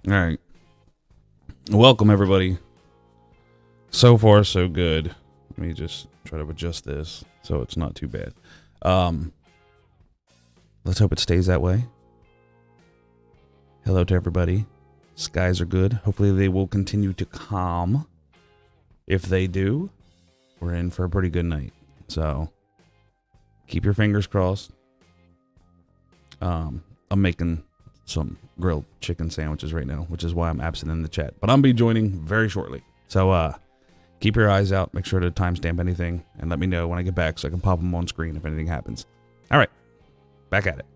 All right. Welcome, everybody. So far, so good. Let me just try to adjust this so it's not too bad. Let's hope it stays that way. Hello to everybody. Skies are good. Hopefully they will continue to calm. If they do, we're in for a pretty good night. So keep your fingers crossed. I'm making some grilled chicken sandwiches right now, which is why I'm absent in the chat. But I'll be joining very shortly. So keep your eyes out. Make sure to timestamp anything and let me know when I get back so I can pop them on screen if anything happens. All right, back at it.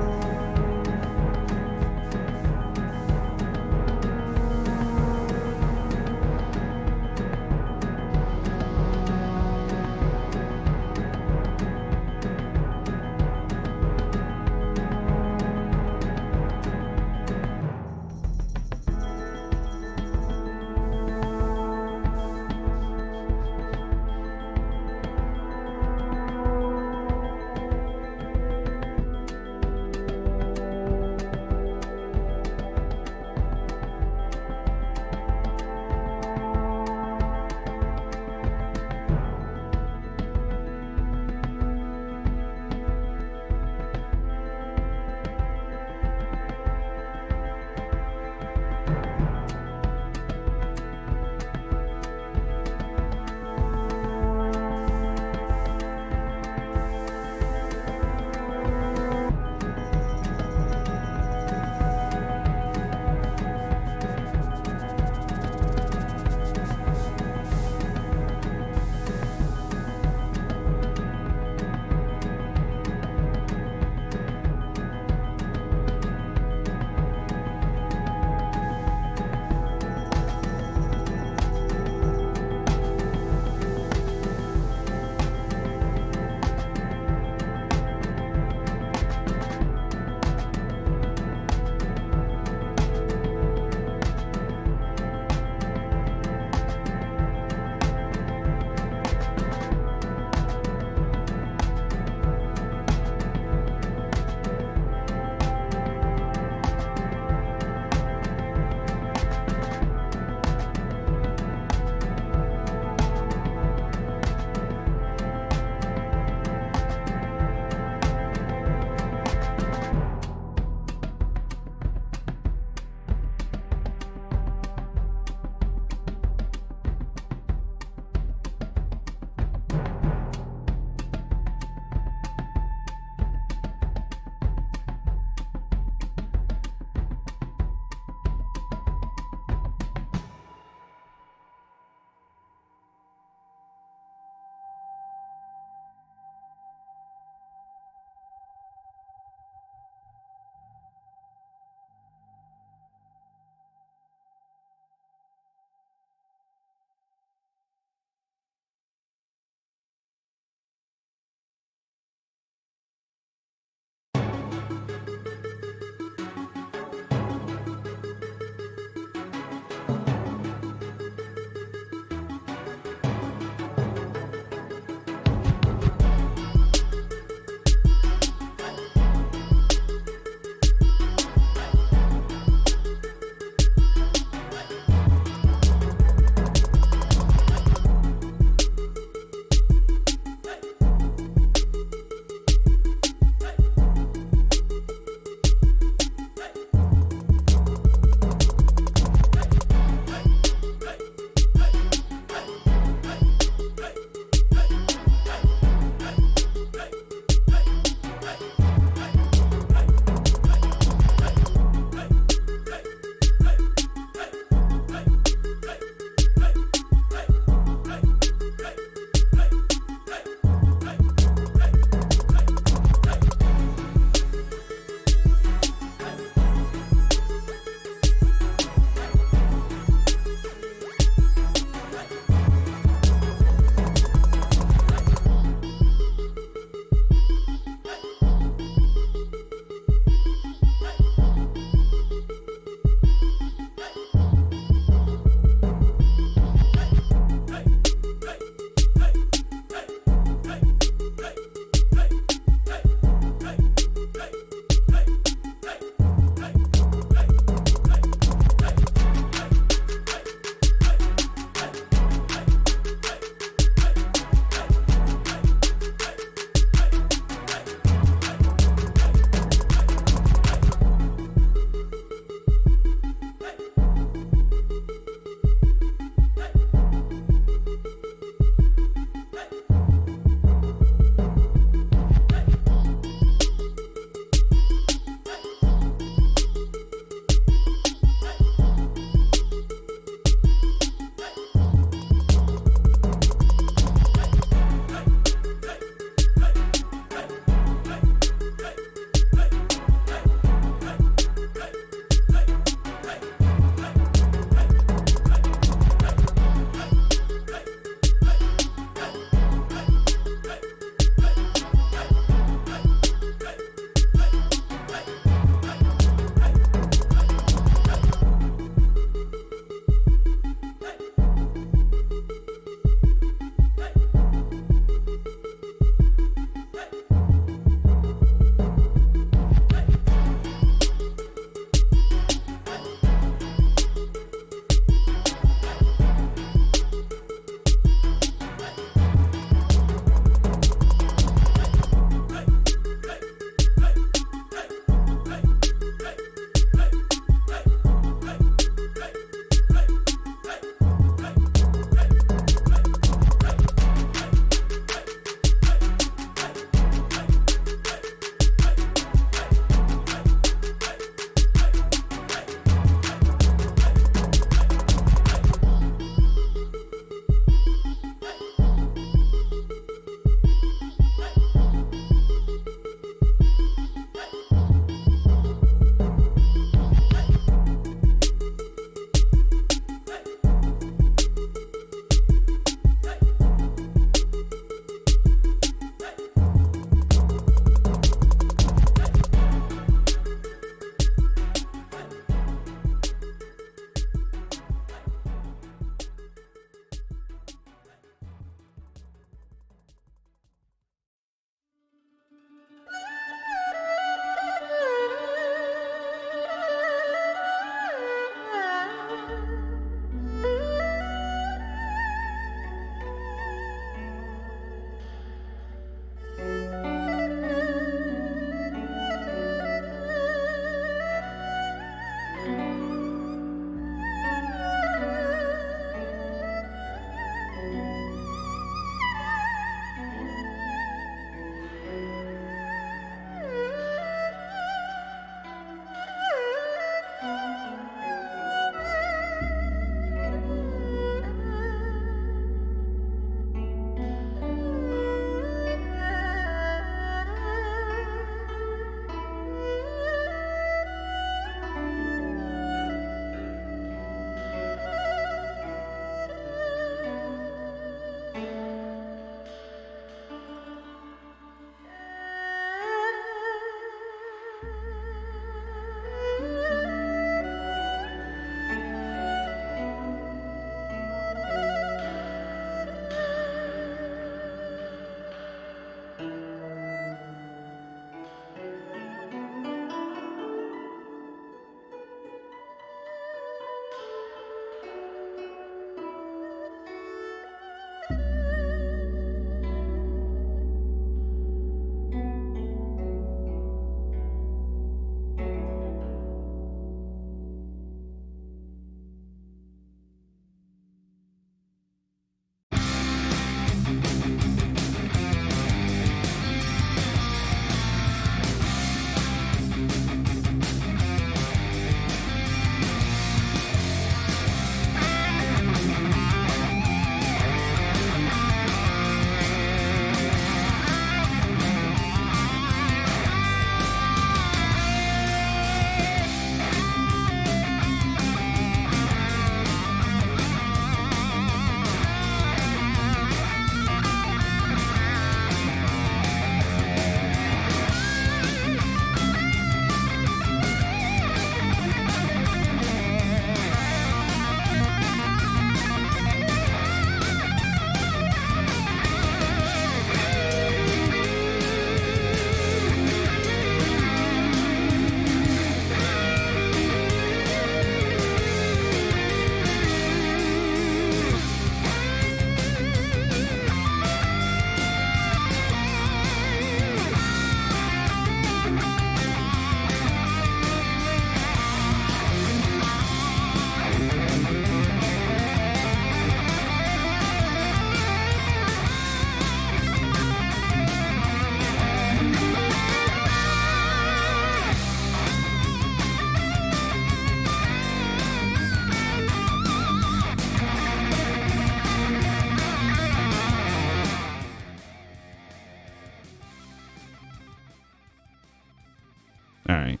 All right.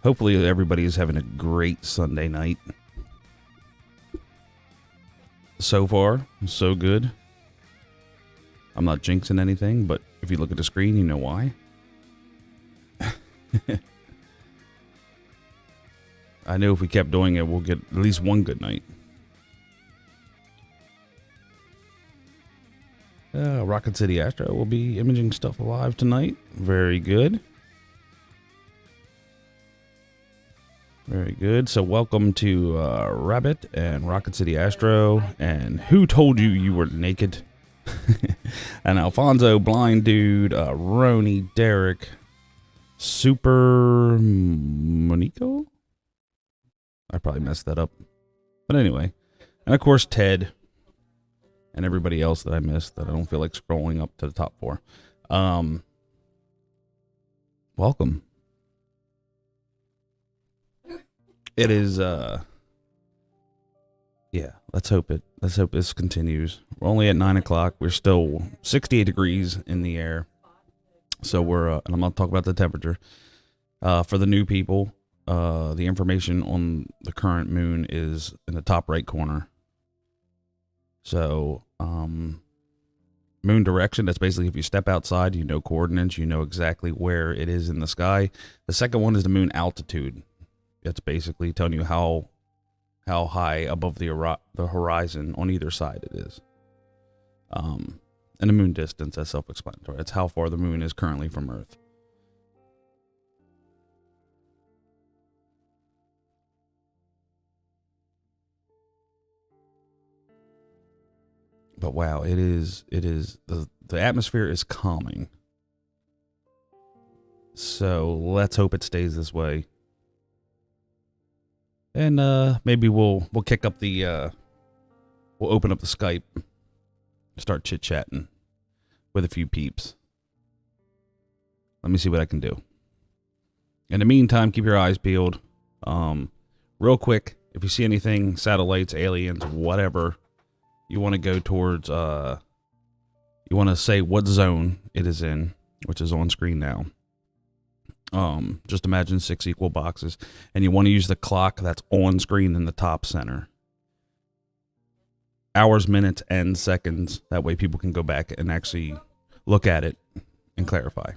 Hopefully everybody is having a great Sunday night. So far, so good. I'm not jinxing anything, but if you look at the screen, you know why. I know if we kept doing it, we'll get at least one good night. Rocket City Astro will be imaging stuff live tonight. Very good. Very good. So welcome to Rabbit and Rocket City Astro. And who told you you were naked? And Alfonso, Blind Dude, Roni, Derek, Super Monico? I probably messed that up. But anyway. And of course Ted. And everybody else that I missed that I don't feel like scrolling up to the top for. Welcome. It is yeah, let's hope this continues. We're only at 9 o'clock. We're still 68 degrees in the air. So we're and I'm gonna talk about the temperature. For the new people, the information on the current moon is in the top right corner. So moon direction, that's basically if you step outside, you know coordinates, you know exactly where it is in the sky. The second one is the moon altitude. It's basically telling you how high above the horizon on either side it is. And the moon distance, that's self-explanatory. It's how far the moon is currently from Earth. But wow, it is the atmosphere is calming. So let's hope it stays this way. And maybe we'll kick up the we'll open up the Skype, start chit-chatting with a few peeps. Let me see what I can do. In the meantime, keep your eyes peeled. Real quick, if you see anything, satellites, aliens, whatever, you want to go towards you want to say what zone it is in, which is on screen now. Just imagine 6 equal boxes, and you want to use the clock that's on screen in the top center. Hours, minutes, and seconds. That way people can go back and actually look at it and clarify.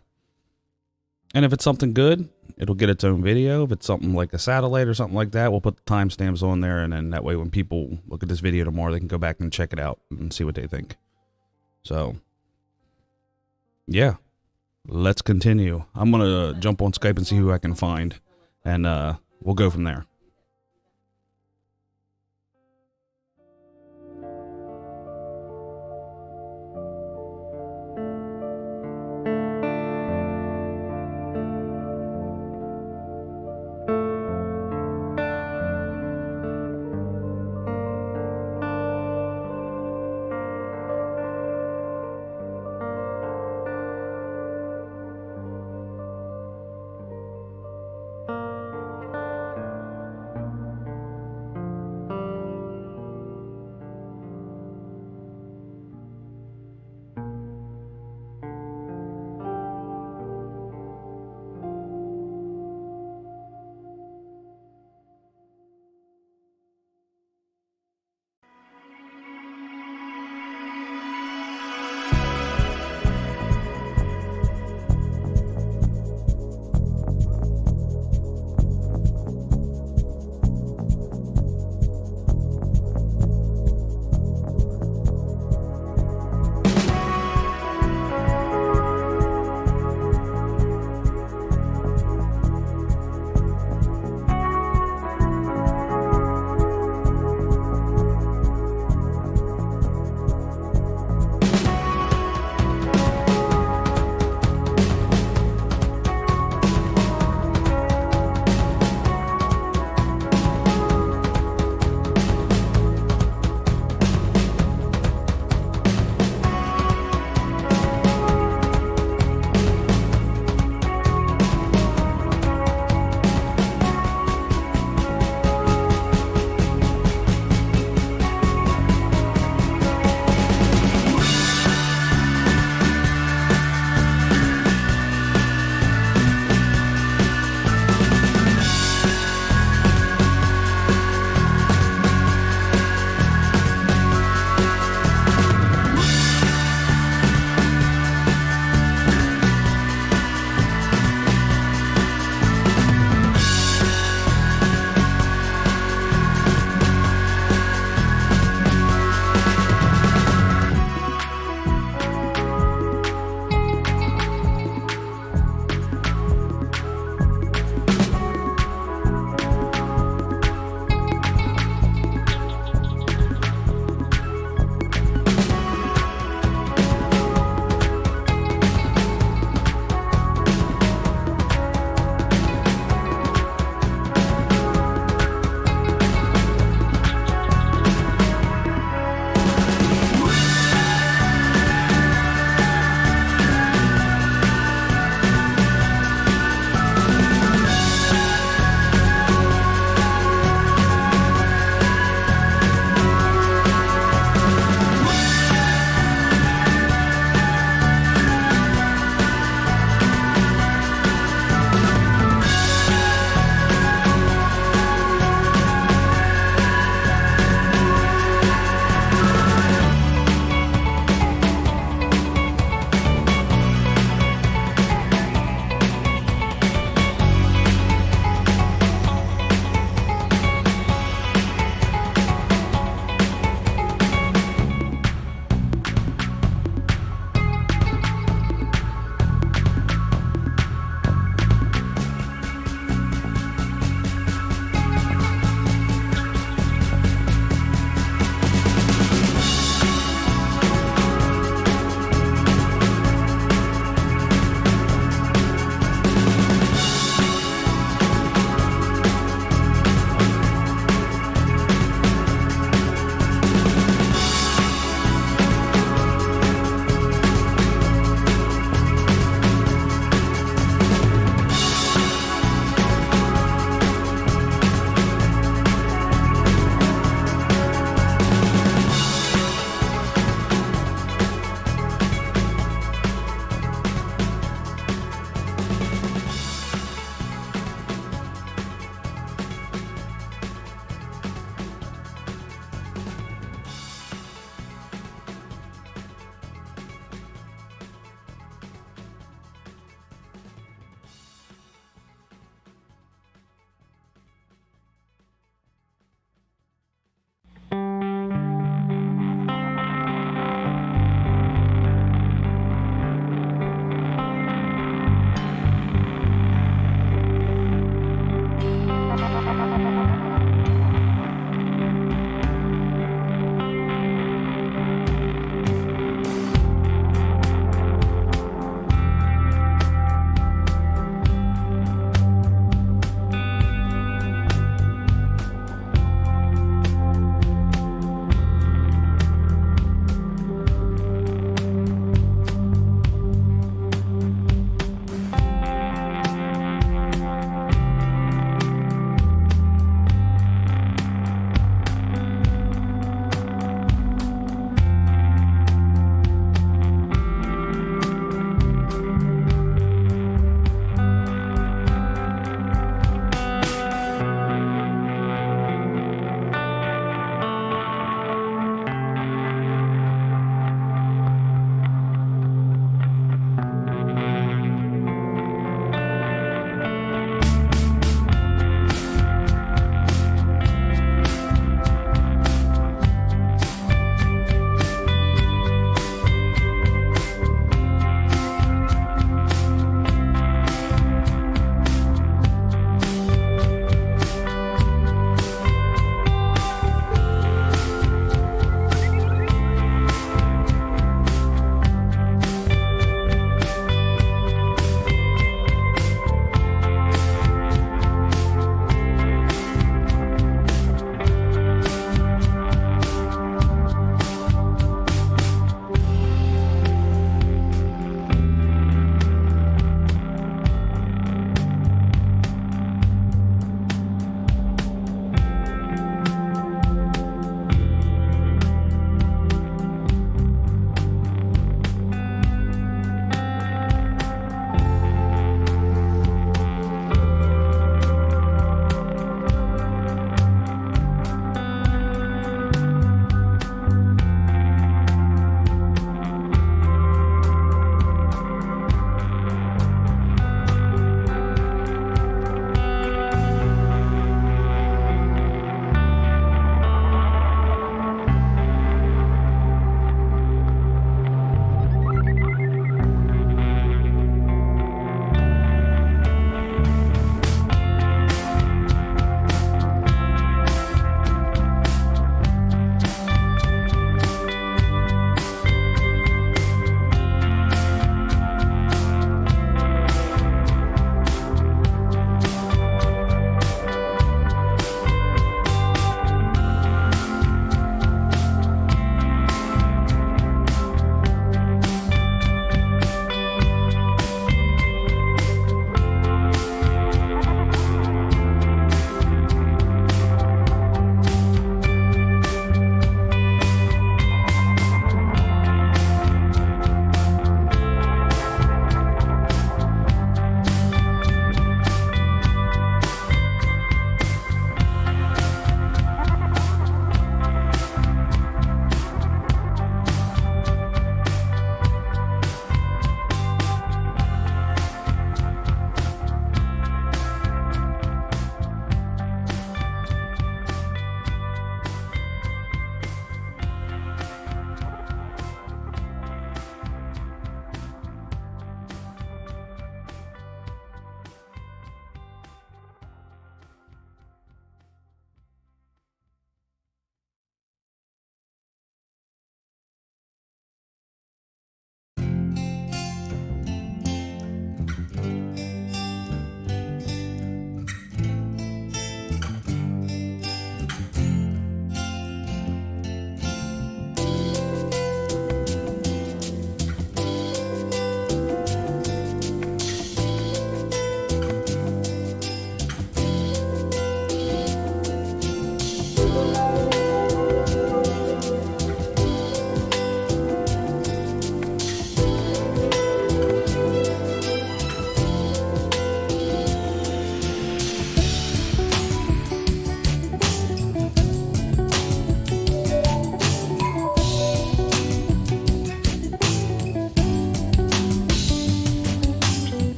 And if it's something good, it'll get its own video. If it's something like a satellite or something like that, we'll put the timestamps on there, and then that way when people look at this video tomorrow, they can go back and check it out and see what they think. So, yeah. Let's continue. I'm going to jump on Skype and see who I can find, and we'll go from there.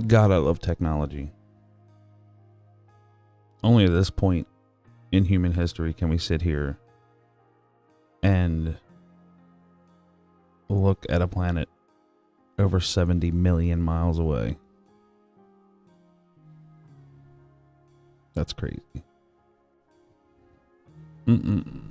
God, I love technology. Only at this point in human history can we sit here and look at a planet over 70 million miles away. That's crazy. Mm-mm.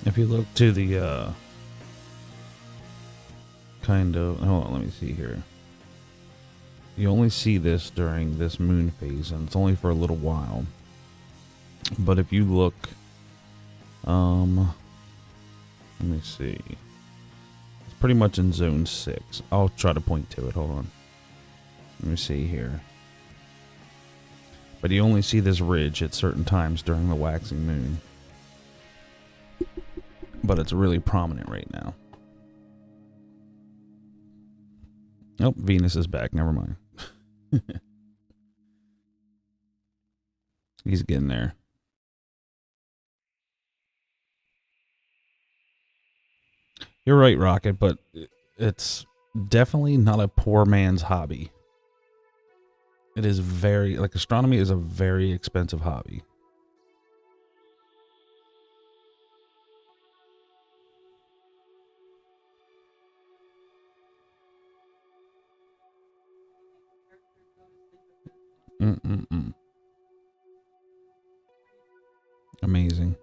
If you look to the kind of, hold on, let me see here. You only see this during this moon phase, and it's only for a little while. But if you look, let me see. It's pretty much in zone 6. I'll try to point to it. Hold on. Let me see here. But you only see this ridge at certain times during the waxing moon. But it's really prominent right now. Oh, Venus is back. Never mind. He's getting there. You're right, Rocket, but it's definitely not a poor man's hobby. It is very, like, astronomy is a very expensive hobby. Mm-mm-mm. Amazing.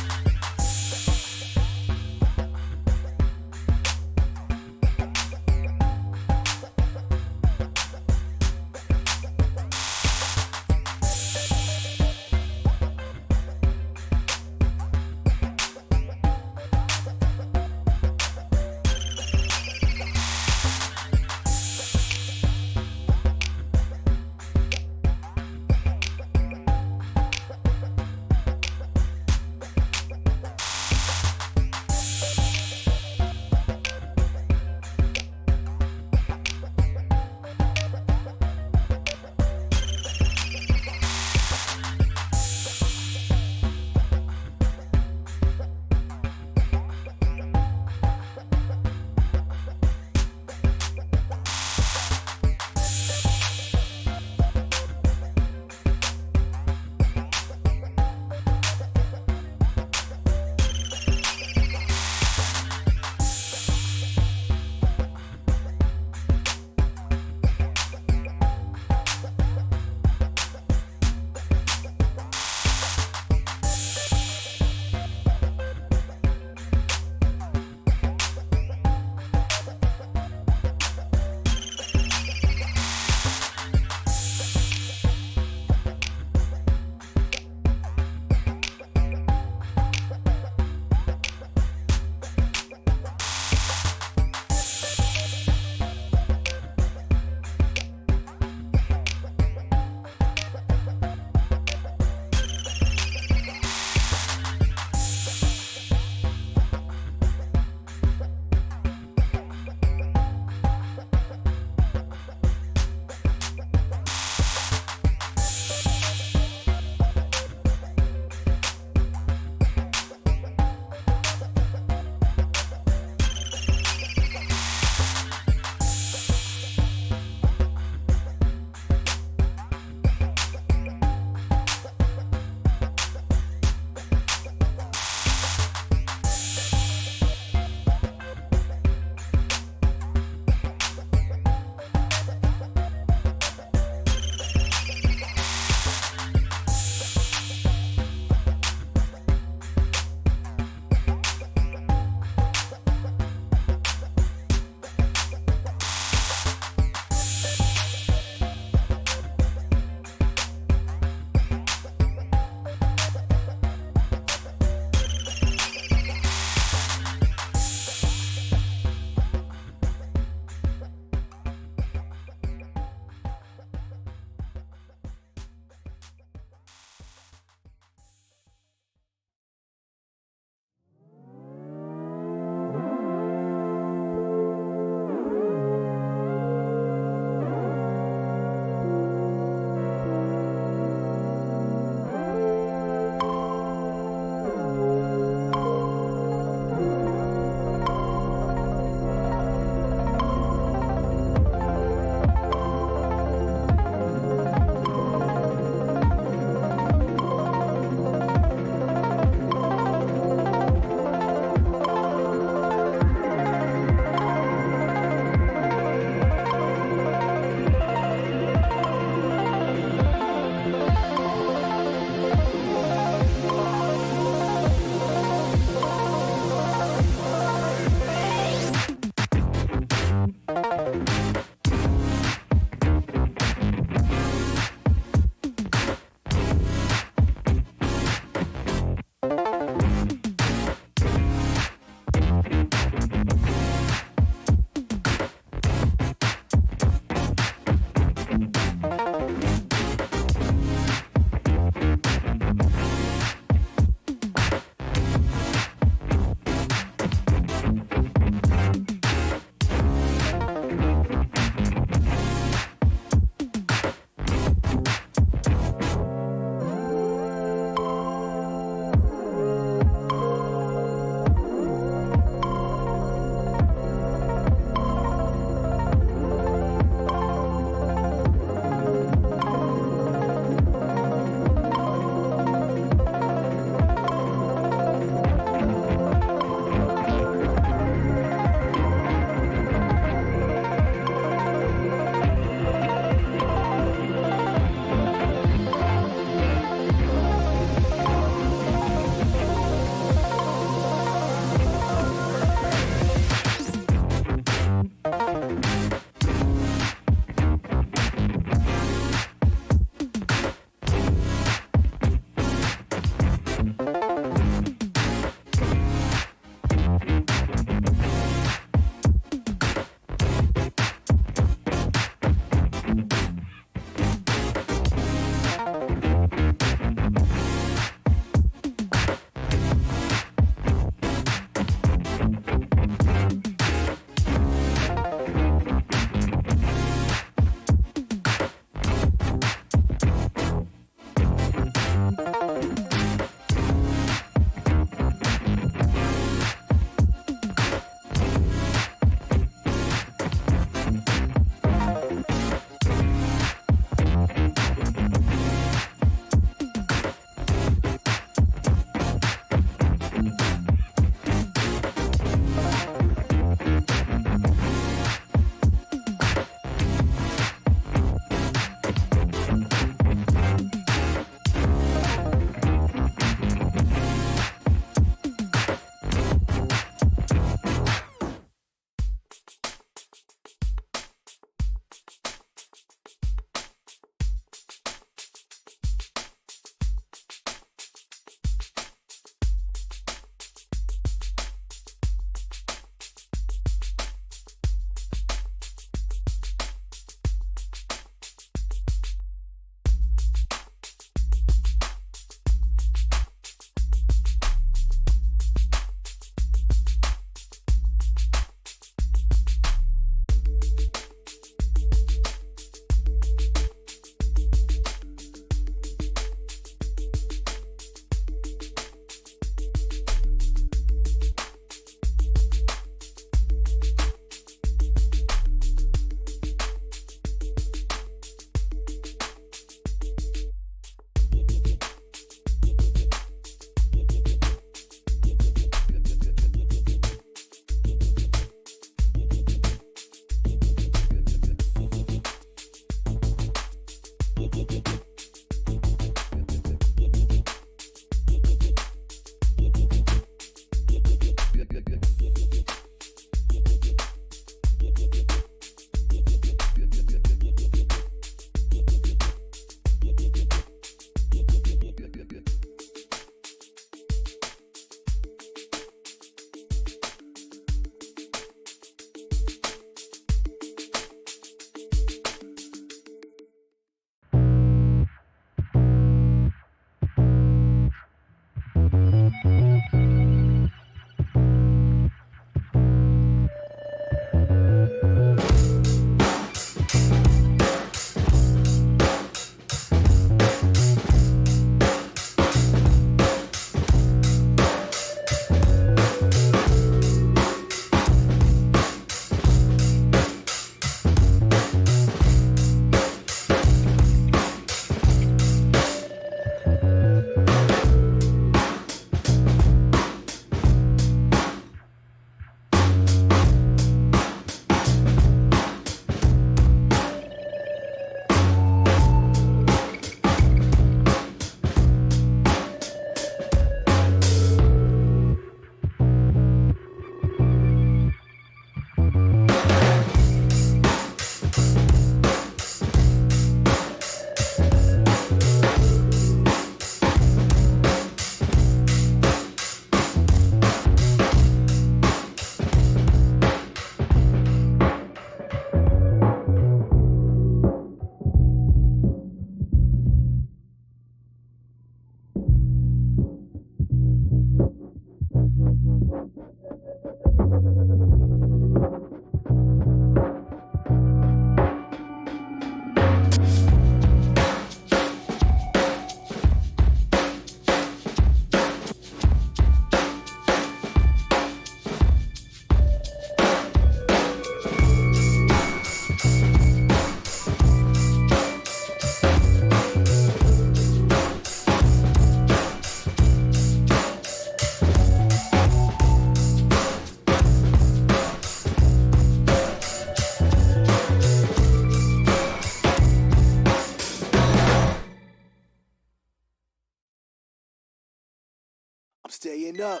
staying up.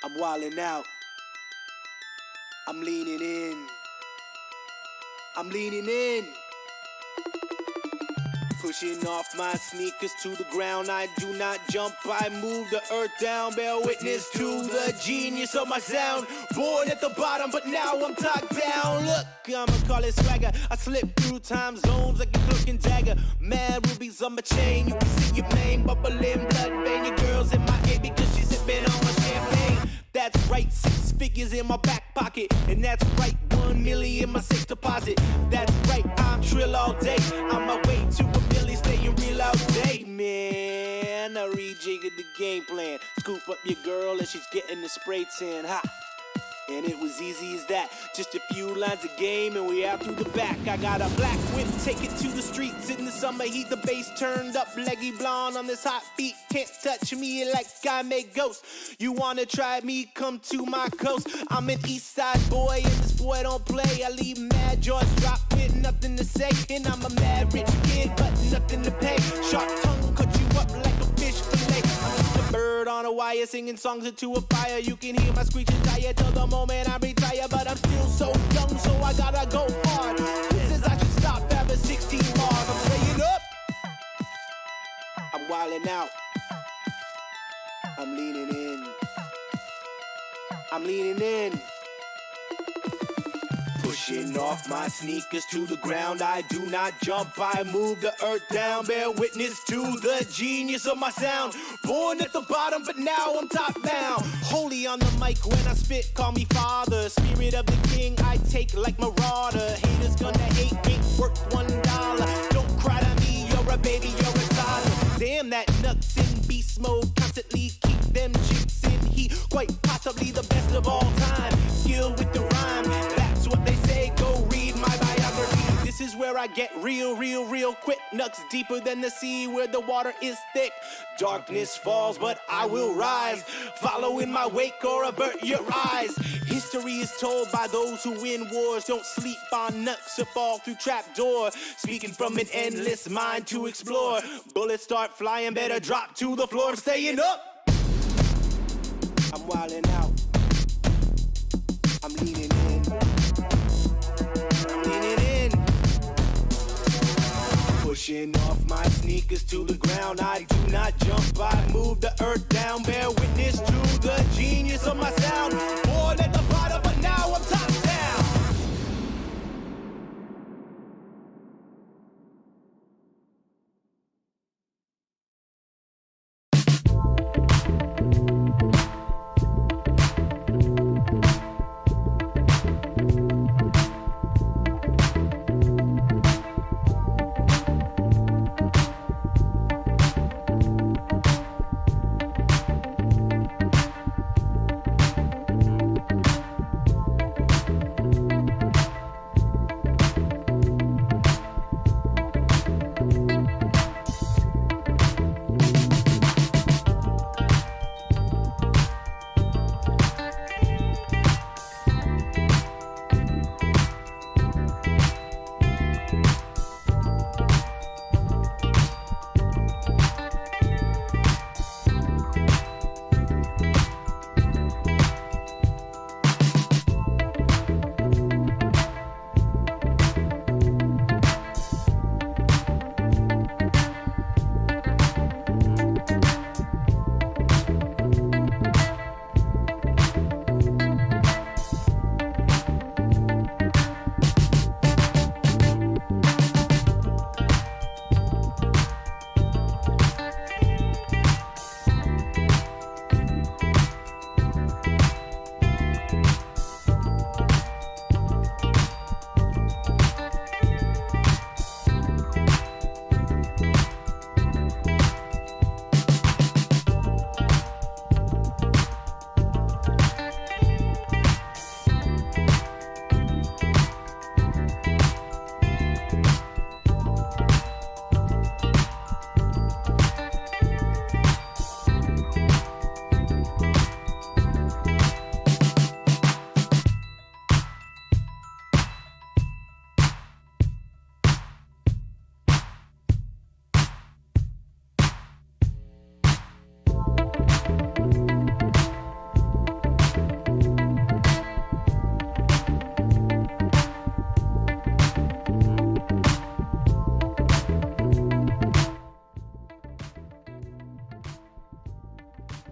I'm wildin' out. I'm leaning in. I'm leaning in. Pushing off my sneakers to the ground. I do not jump, I move the earth down. Bear witness to the genius of my sound. Born at the bottom, but now I'm top down. Look, I'ma call it swagger. I slip through time zones like a cloak and dagger. Mad rubies on my chain. You can see your name bubbling, blood vein. Your girl's in my A because she's sipping on my champagne. That's right, 6 figures in my back pocket. And that's right, 1 million in my safe deposit. That's right, I'm trill all day. On my way to a million, staying real all day, man. I rejiggered the game plan. Scoop up your girl and she's getting the spray tan. Ha! And it was easy as that. Just a few lines of game and we out through the back. I got a black whip, take it to the streets. In the summer heat, the bass turned up. Leggy blonde on this hot beat. Can't touch me like I make ghosts. You wanna try me, come to my coast. I'm an east side boy and this boy don't play. I leave mad jaws drop with nothing to say. And I'm a mad rich kid but nothing to pay. Sharp tongue cut you up like a fish fillet. I'm just a bird on a wire singing songs into a fire. You can hear my screeching tire till the moment I retire. But I'm still so young, so I gotta go hard. This is I should stop after 16 bars. I'm staying up. I'm wildin' out. I'm leaning in. I'm leaning in. Pushing off my sneakers to the ground. I do not jump, I move the earth down. Bear witness to the genius of my sound. Born at the bottom, but now I'm top down. Holy on the mic when I spit, call me father. Spirit of the king, I take like marauder. Haters gonna hate, ain't worth $1. Don't cry to me, you're a baby, you're a toddler. Damn, that nuts in beast mode, constantly keep them chicks in heat. Quite possibly the best of all time. Skill with the rhyme, that's what they say, go read my biography. This is where I get real quick. Nuts deeper than the sea where the water is thick. Darkness falls, but I will rise. Follow in my wake or avert your eyes. History is told by those who win wars. Don't sleep on nuts or fall through trapdoor. Speaking from an endless mind to explore. Bullets start flying, better drop to the floor. I'm staying up. I'm wildin' out. I'm leaning in. I'm leaning in. Pushing off my sneakers to the ground. I do not jump, I move the earth down. Bear witness to the genius of my sound. Born at the bottom, but now I'm top down.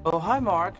Oh, hi, Mark.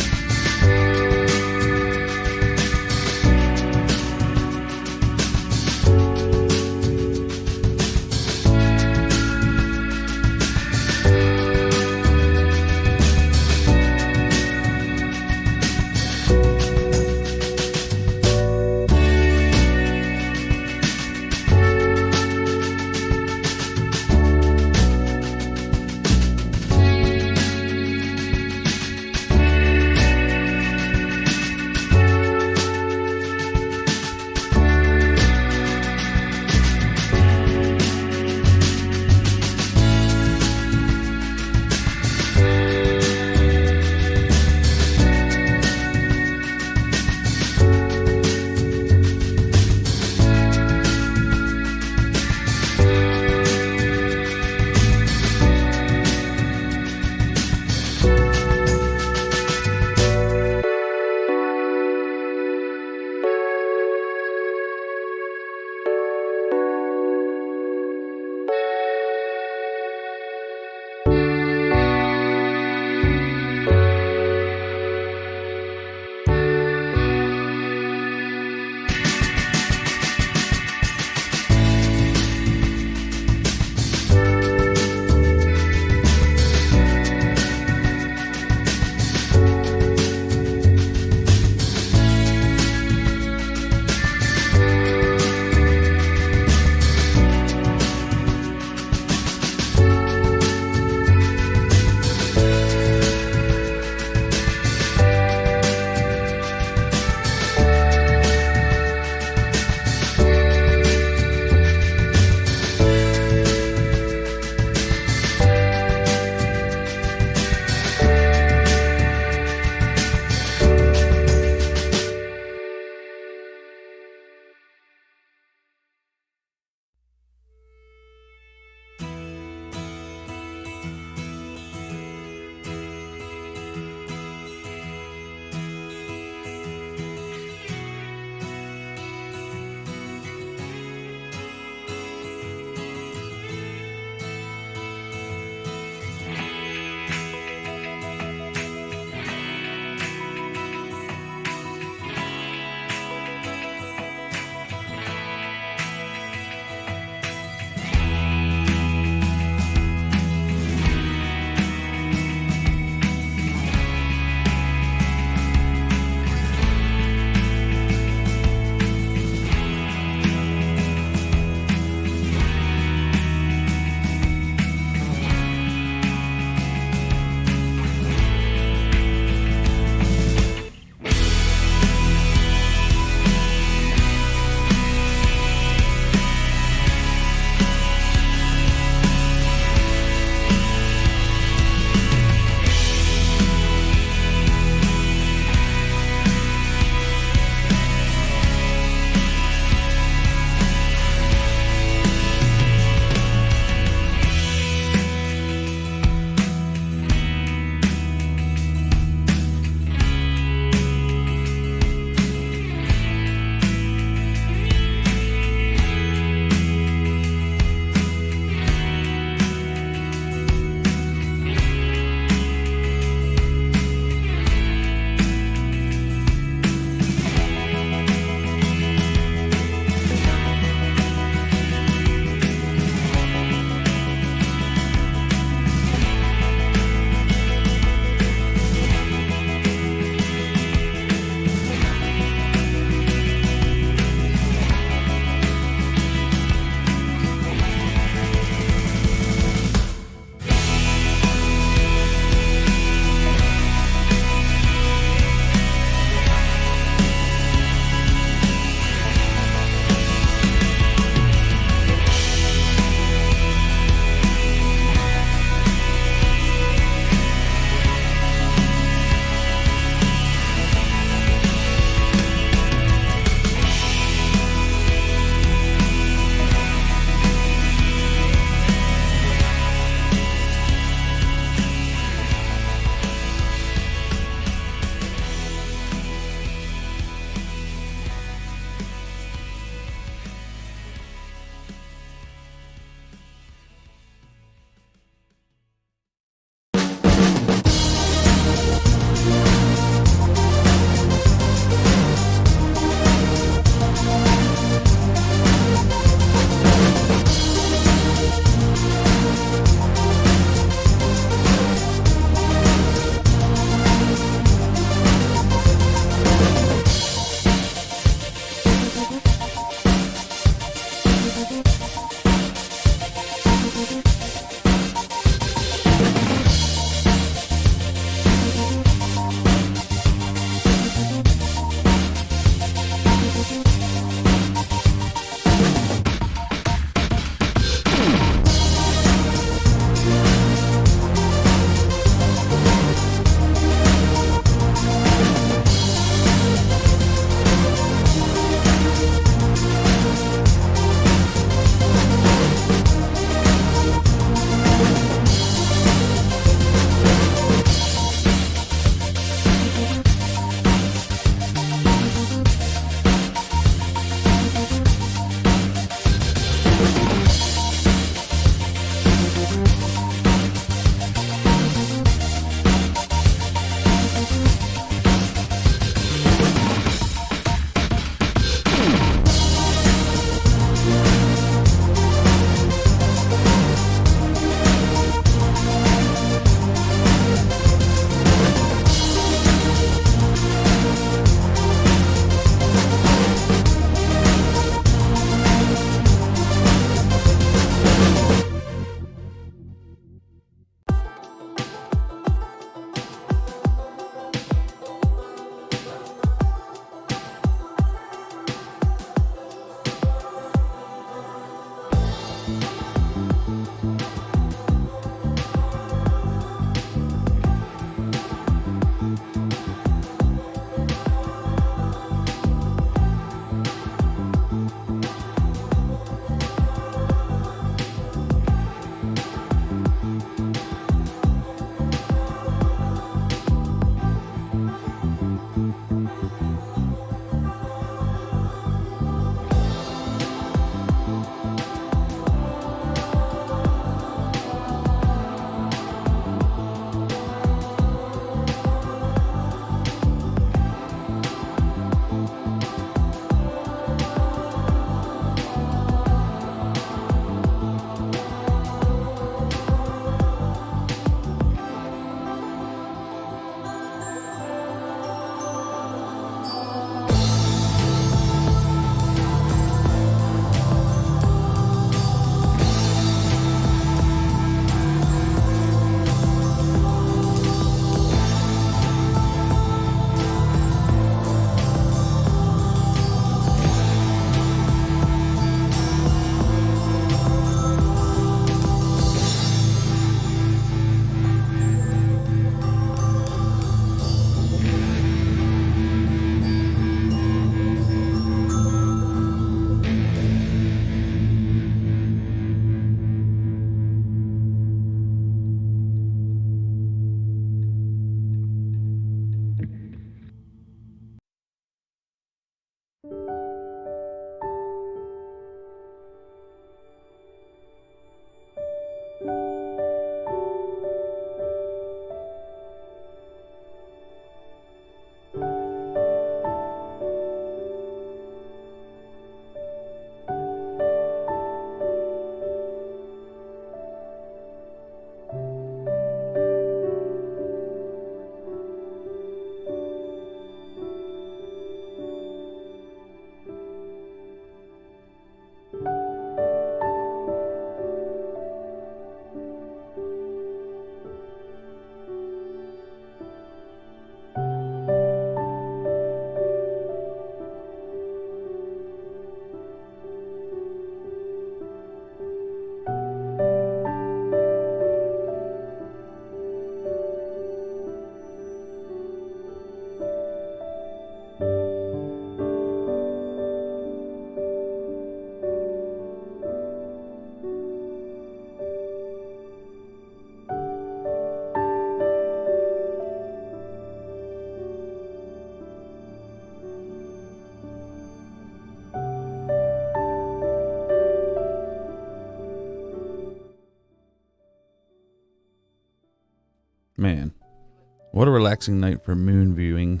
What a relaxing night for moon viewing.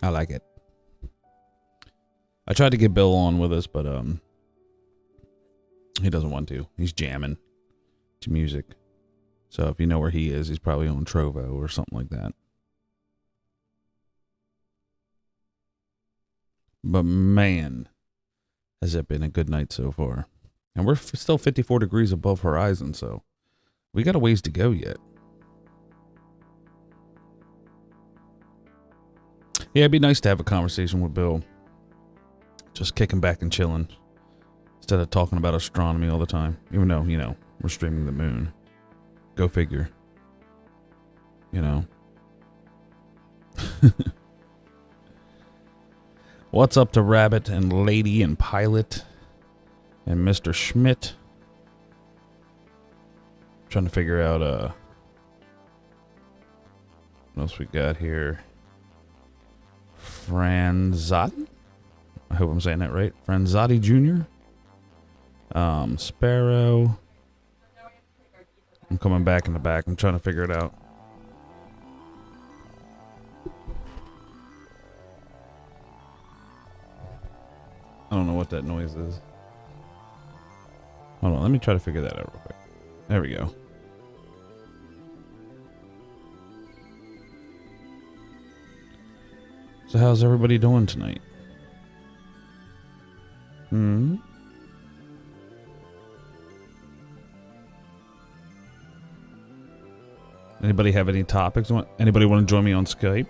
I like it. I tried to get Bill on with us, but he doesn't want to. He's jamming to music. So if you know where he is, he's probably on Trovo or something like that. But man, has it been a good night so far. And we're still 54 degrees above horizon, so we got a ways to go yet. Yeah, it'd be nice to have a conversation with Bill. Just kicking back and chilling. Instead of talking about astronomy all the time. Even though, you know, we're streaming the moon. Go figure. You know. What's up to Rabbit and Lady and Pilot and Mr. Schmidt? Trying to figure out what else we got here. Franzotti? I hope I'm saying that right. Franzotti Jr. Sparrow. I'm coming back in the back. I'm trying to figure it out. I don't know what that noise is. Hold on, let me try to figure that out real quick. There we go. So how's everybody doing tonight? Anybody have any topics? Anybody want to join me on Skype?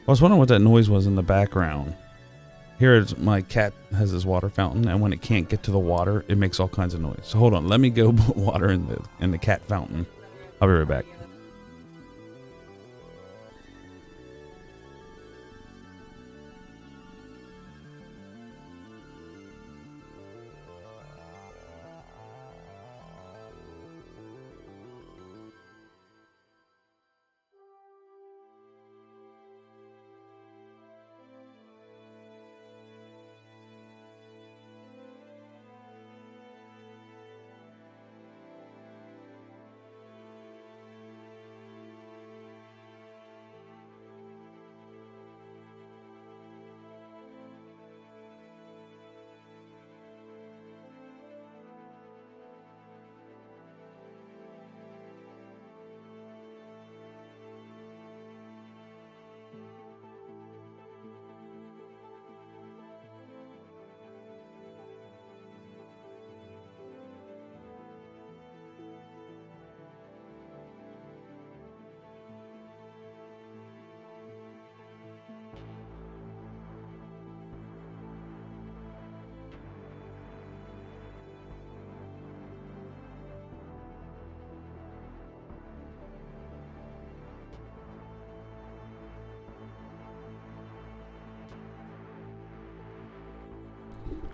I was wondering what that noise was in the background. Here, my cat has his water fountain, and when it can't get to the water, it makes all kinds of noise. So hold on, let me go put water in the cat fountain. I'll be right back.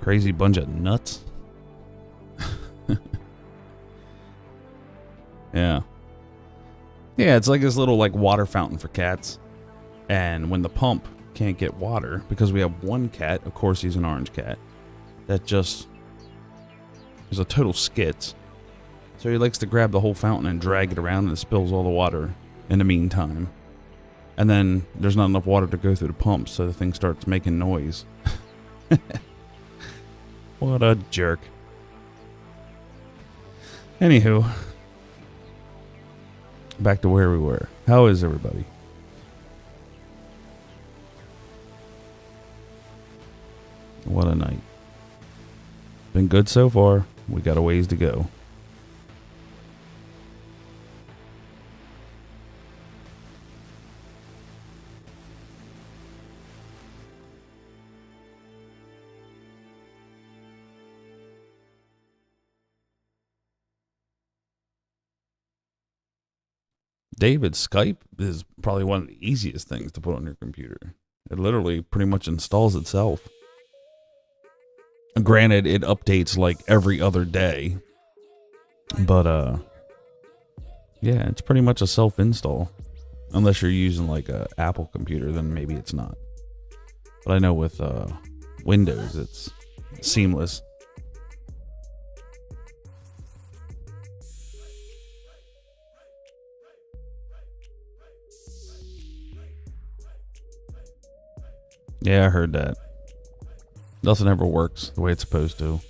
Crazy bunch of nuts. Yeah. Yeah, it's like this little like water fountain for cats. And when the pump can't get water, because we have one cat, of course he's an orange cat, that just is a total skits. So he likes to grab the whole fountain and drag it around and it spills all the water in the meantime. And then there's not enough water to go through the pump, so the thing starts making noise. What a jerk. Anywho, back to where we were. How is everybody? What a night. Been good so far. We got a ways to go. David, Skype is probably one of the easiest things to put on your computer. It literally pretty much installs itself. Granted, it updates like every other day. But yeah, it's pretty much a self-install. Unless you're using like a Apple computer, then maybe it's not. But I know with Windows, it's seamless. Yeah, I heard that. Nothing ever works the way it's supposed to.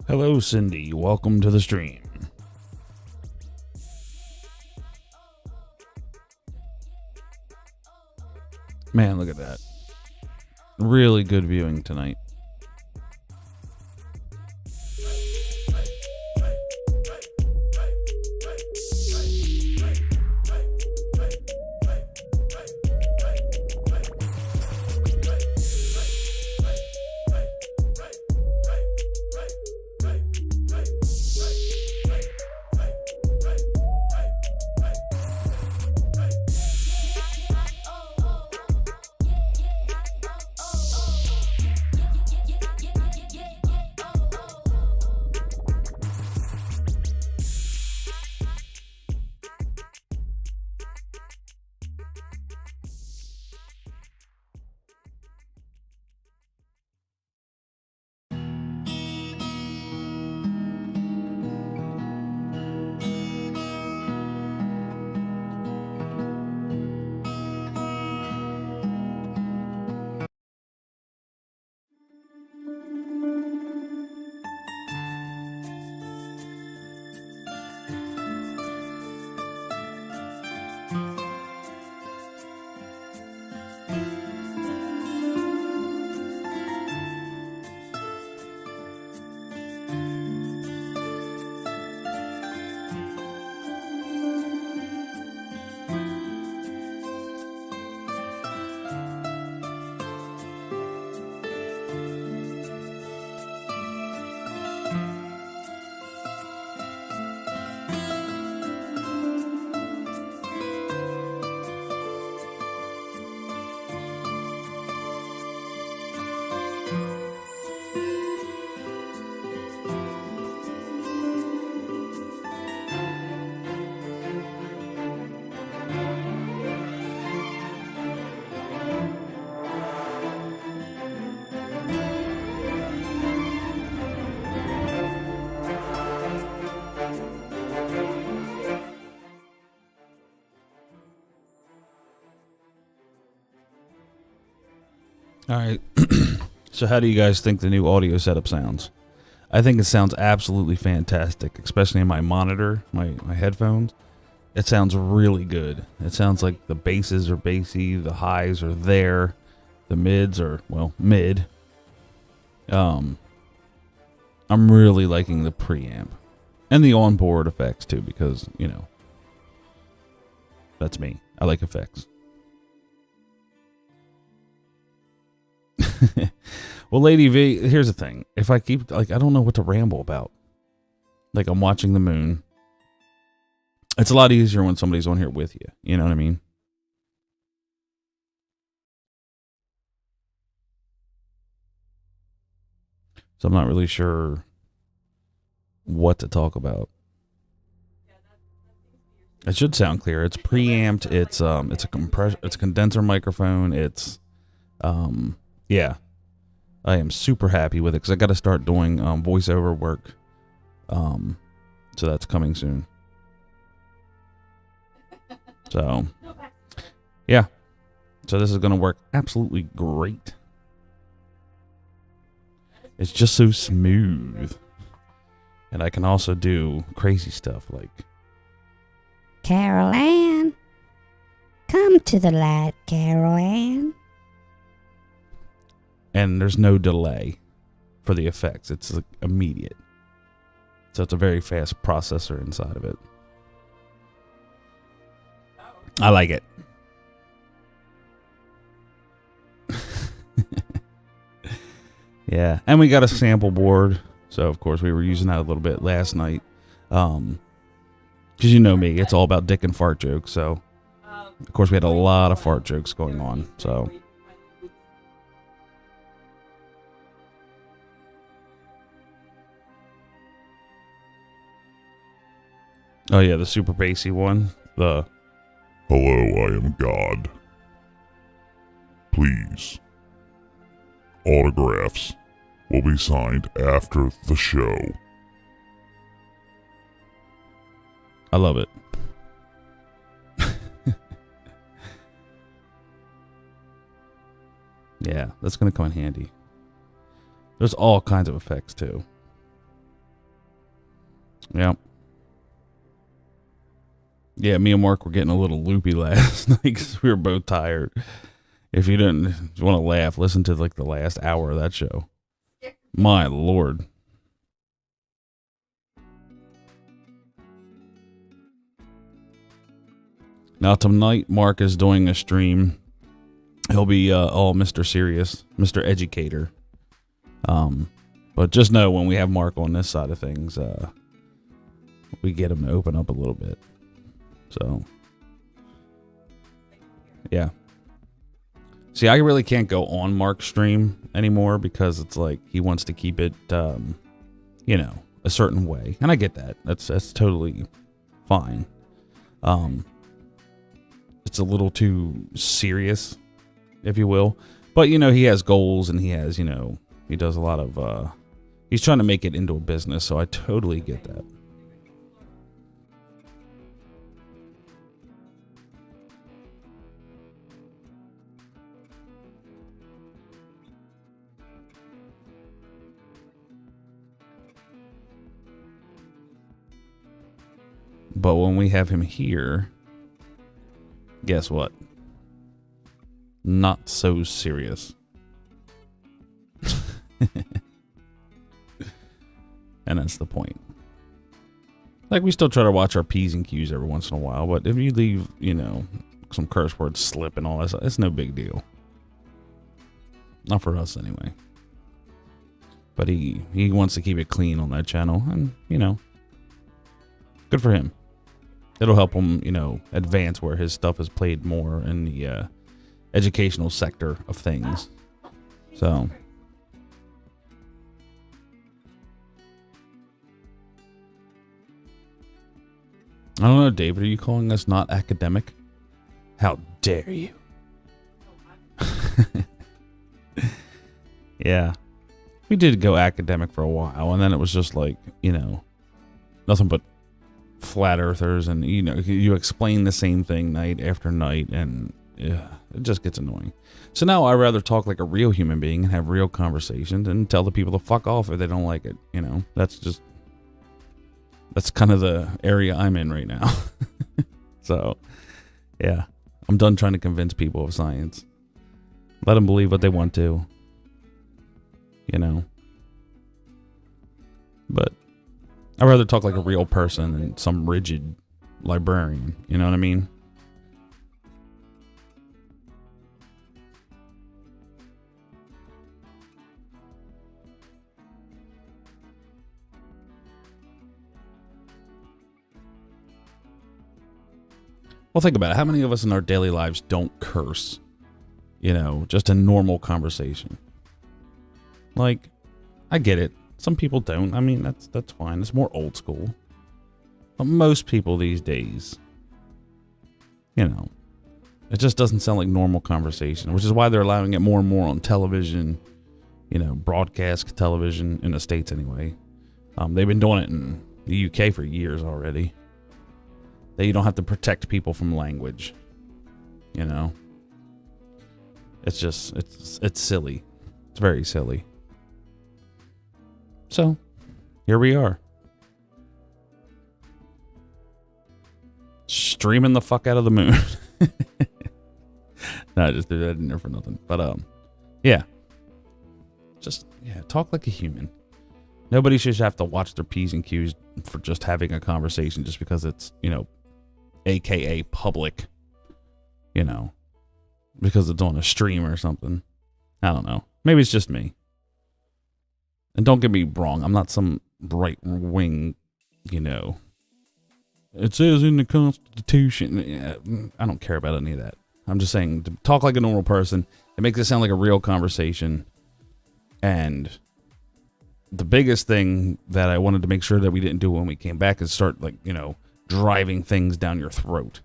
Hello, Cindy. Welcome to the stream. Man, look at that. Really good viewing tonight. All right. So how do you guys think the new audio setup sounds? I think it sounds absolutely fantastic, especially in my monitor, my headphones. It sounds really good. It sounds like the basses are bassy, the highs are there, the mids are, well, mid. I'm really liking the preamp and the onboard effects too, because, you know, that's me. I like effects. Well, Lady V, here's the thing. If I keep, like, I don't know what to ramble about. Like, I'm watching the moon. It's a lot easier when somebody's on here with you. You know what I mean? So I'm not really sure what to talk about. It should sound clear. It's preamped. It's a condenser microphone. Yeah. I am super happy with it because I got to start doing voiceover work. So that's coming soon. So, yeah. So this is going to work absolutely great. It's just so smooth. And I can also do crazy stuff like... Carol Ann, come to the light, Carol Ann. And there's no delay for the effects. It's like immediate. So it's a very fast processor inside of it. I like it. Yeah. And we got a sample board. So, of course, we were using that a little bit last night. Because you know me, it's all about dick and fart jokes. So, of course, we had a lot of fart jokes going on. So... Oh, yeah, the super bassy one. The Hello, I am God. Please. Autographs will be signed after the show. I love it. Yeah, that's going to come in handy. There's all kinds of effects, too. Yep. Yeah, me and Mark were getting a little loopy last night because we were both tired. If you want to laugh, listen to like the last hour of that show. My Lord. Now tonight, Mark is doing a stream. He'll be all Mr. Serious, Mr. Educator. But just know when we have Mark on this side of things, we get him to open up a little bit. So, yeah. See, I really can't go on Mark's stream anymore because it's like he wants to keep it, you know, a certain way. And I get that. That's totally fine. It's a little too serious, if you will. But, you know, he has goals and he has, you know, he does a lot of, he's trying to make it into a business. So I totally get that. But when we have him here, guess what? Not so serious. And that's the point. Like, we still try to watch our P's and Q's every once in a while, but if you leave, you know, some curse words slip and all that, it's no big deal. Not for us, anyway. But he wants to keep it clean on that channel, and, you know, good for him. It'll help him, you know, advance where his stuff is played more in the educational sector of things. So, I don't know, David, are you calling us not academic? How dare you? Yeah. We did go academic for a while, and then it was just like, you know, nothing but flat earthers, and you know, you explain the same thing night after night, and yeah, it just gets annoying. So now I rather talk like a real human being and have real conversations and tell the people to fuck off if they don't like it. You know, that's kind of the area I'm in right now. So, yeah, I'm done trying to convince people of science. Let them believe what they want to, you know. But I'd rather talk like a real person than some rigid librarian. You know what I mean? Well, think about it. How many of us in our daily lives don't curse? You know, just a normal conversation. Like, I get it. Some people don't. I mean, that's fine. It's more old school. But most people these days, you know, it just doesn't sound like normal conversation, which is why they're allowing it more and more on television, you know, broadcast television in the States anyway. They've been doing it in the UK for years already. That you don't have to protect people from language, you know. It's just, it's silly. It's very silly. So, here we are. Streaming the fuck out of the moon. No, I just threw that in there for nothing. But, yeah. Just, yeah, talk like a human. Nobody should have to watch their P's and Q's for just having a conversation just because it's, you know, AKA public, you know, because it's on a stream or something. I don't know. Maybe it's just me. And don't get me wrong, I'm not some right wing, you know. It says in the Constitution. Yeah, I don't care about any of that. I'm just saying, to talk like a normal person. It makes it sound like a real conversation. And the biggest thing that I wanted to make sure that we didn't do when we came back is start, like, you know, driving things down your throat,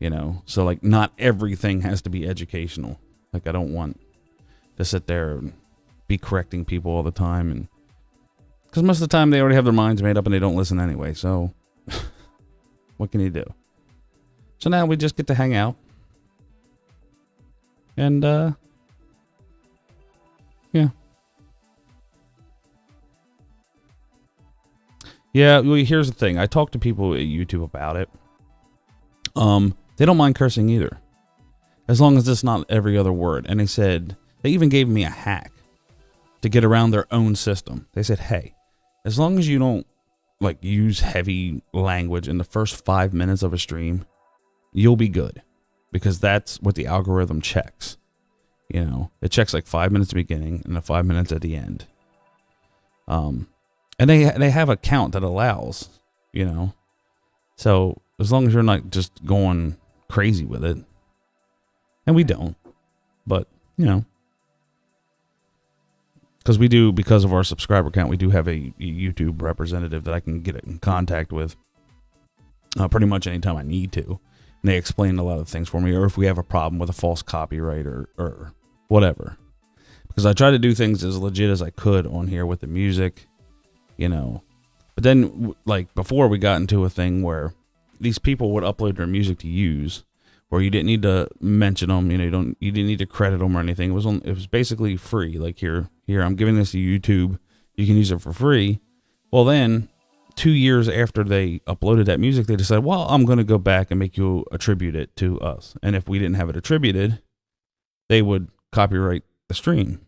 you know. So like, not everything has to be educational. Like, I don't want to sit there and be correcting people all the time, and because most of the time they already have their minds made up and they don't listen anyway. So what can you do? So now we just get to hang out and yeah. Yeah, well, here's the thing. I talked to people at YouTube about it. They don't mind cursing either, as long as it's not every other word. And they said, they even gave me a hack to get around their own system. They said, hey, as long as you don't like use heavy language in the first 5 minutes of a stream, you'll be good, because that's what the algorithm checks. You know, it checks like 5 minutes at the beginning and then 5 minutes at the end. And they have a count that allows, you know. So as long as you're not just going crazy with it, and we don't, but, you know, because of our subscriber count, we do have a YouTube representative that I can get in contact with pretty much anytime I need to. And they explain a lot of things for me, or if we have a problem with a false copyright or whatever. Because I try to do things as legit as I could on here with the music, you know. But then, like, before we got into a thing where these people would upload their music to use, where you didn't need to mention them, you know, you didn't need to credit them or anything. It was basically free. Like, here, I'm giving this to YouTube. You can use it for free. Well, then 2 years after they uploaded that music, they decided, well, I'm going to go back and make you attribute it to us. And if we didn't have it attributed, they would copyright the stream.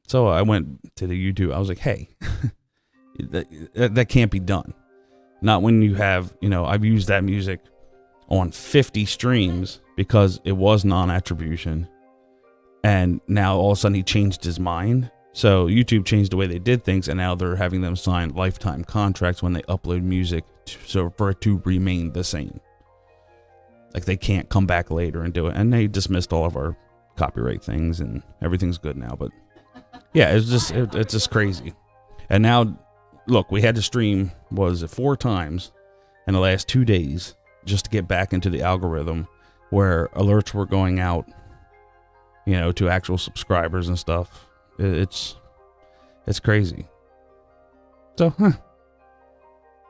So I went to the YouTube. I was like, hey, that can't be done. Not when you have, you know, I've used that music on 50 streams because it was non-attribution. And now all of a sudden he changed his mind. So YouTube changed the way they did things, and now they're having them sign lifetime contracts when they upload music so for it to remain the same. Like, they can't come back later and do it. And they dismissed all of our copyright things, and everything's good now. But yeah, it's just crazy. And now, look, we had to stream, was it 4 times in the last 2 days just to get back into the algorithm where alerts were going out, you know, to actual subscribers and stuff. It's crazy. So,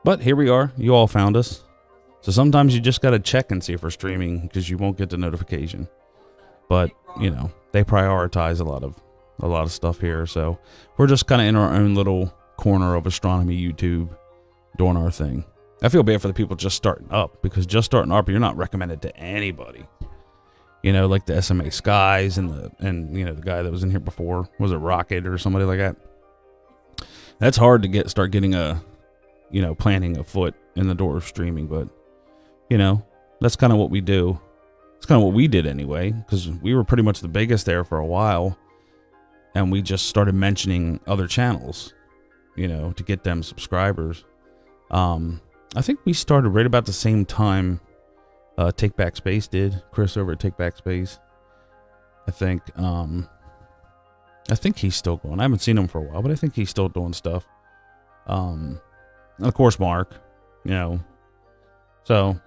but here we are. You all found us. So sometimes you just got to check and see if we're streaming, because you won't get the notification. but you know, they prioritize a lot of stuff here. So we're just kind of in our own little corner of astronomy YouTube doing our thing. I feel bad for the people just starting up, because just starting up, you're not recommended to anybody. You know, like the SMA Skies and you know, the guy that was in here before, was it Rocket or somebody like that? That's hard to start getting planting a foot in the door of streaming, but you know, that's kind of what we do. It's kind of what we did anyway, because we were pretty much the biggest there for a while, and we just started mentioning other channels, you know, to get them subscribers. I think we started right about the same time Take Back Space did. Chris over at Take Back Space. I think he's still going. I haven't seen him for a while, but I think he's still doing stuff. And of course Mark, you know. So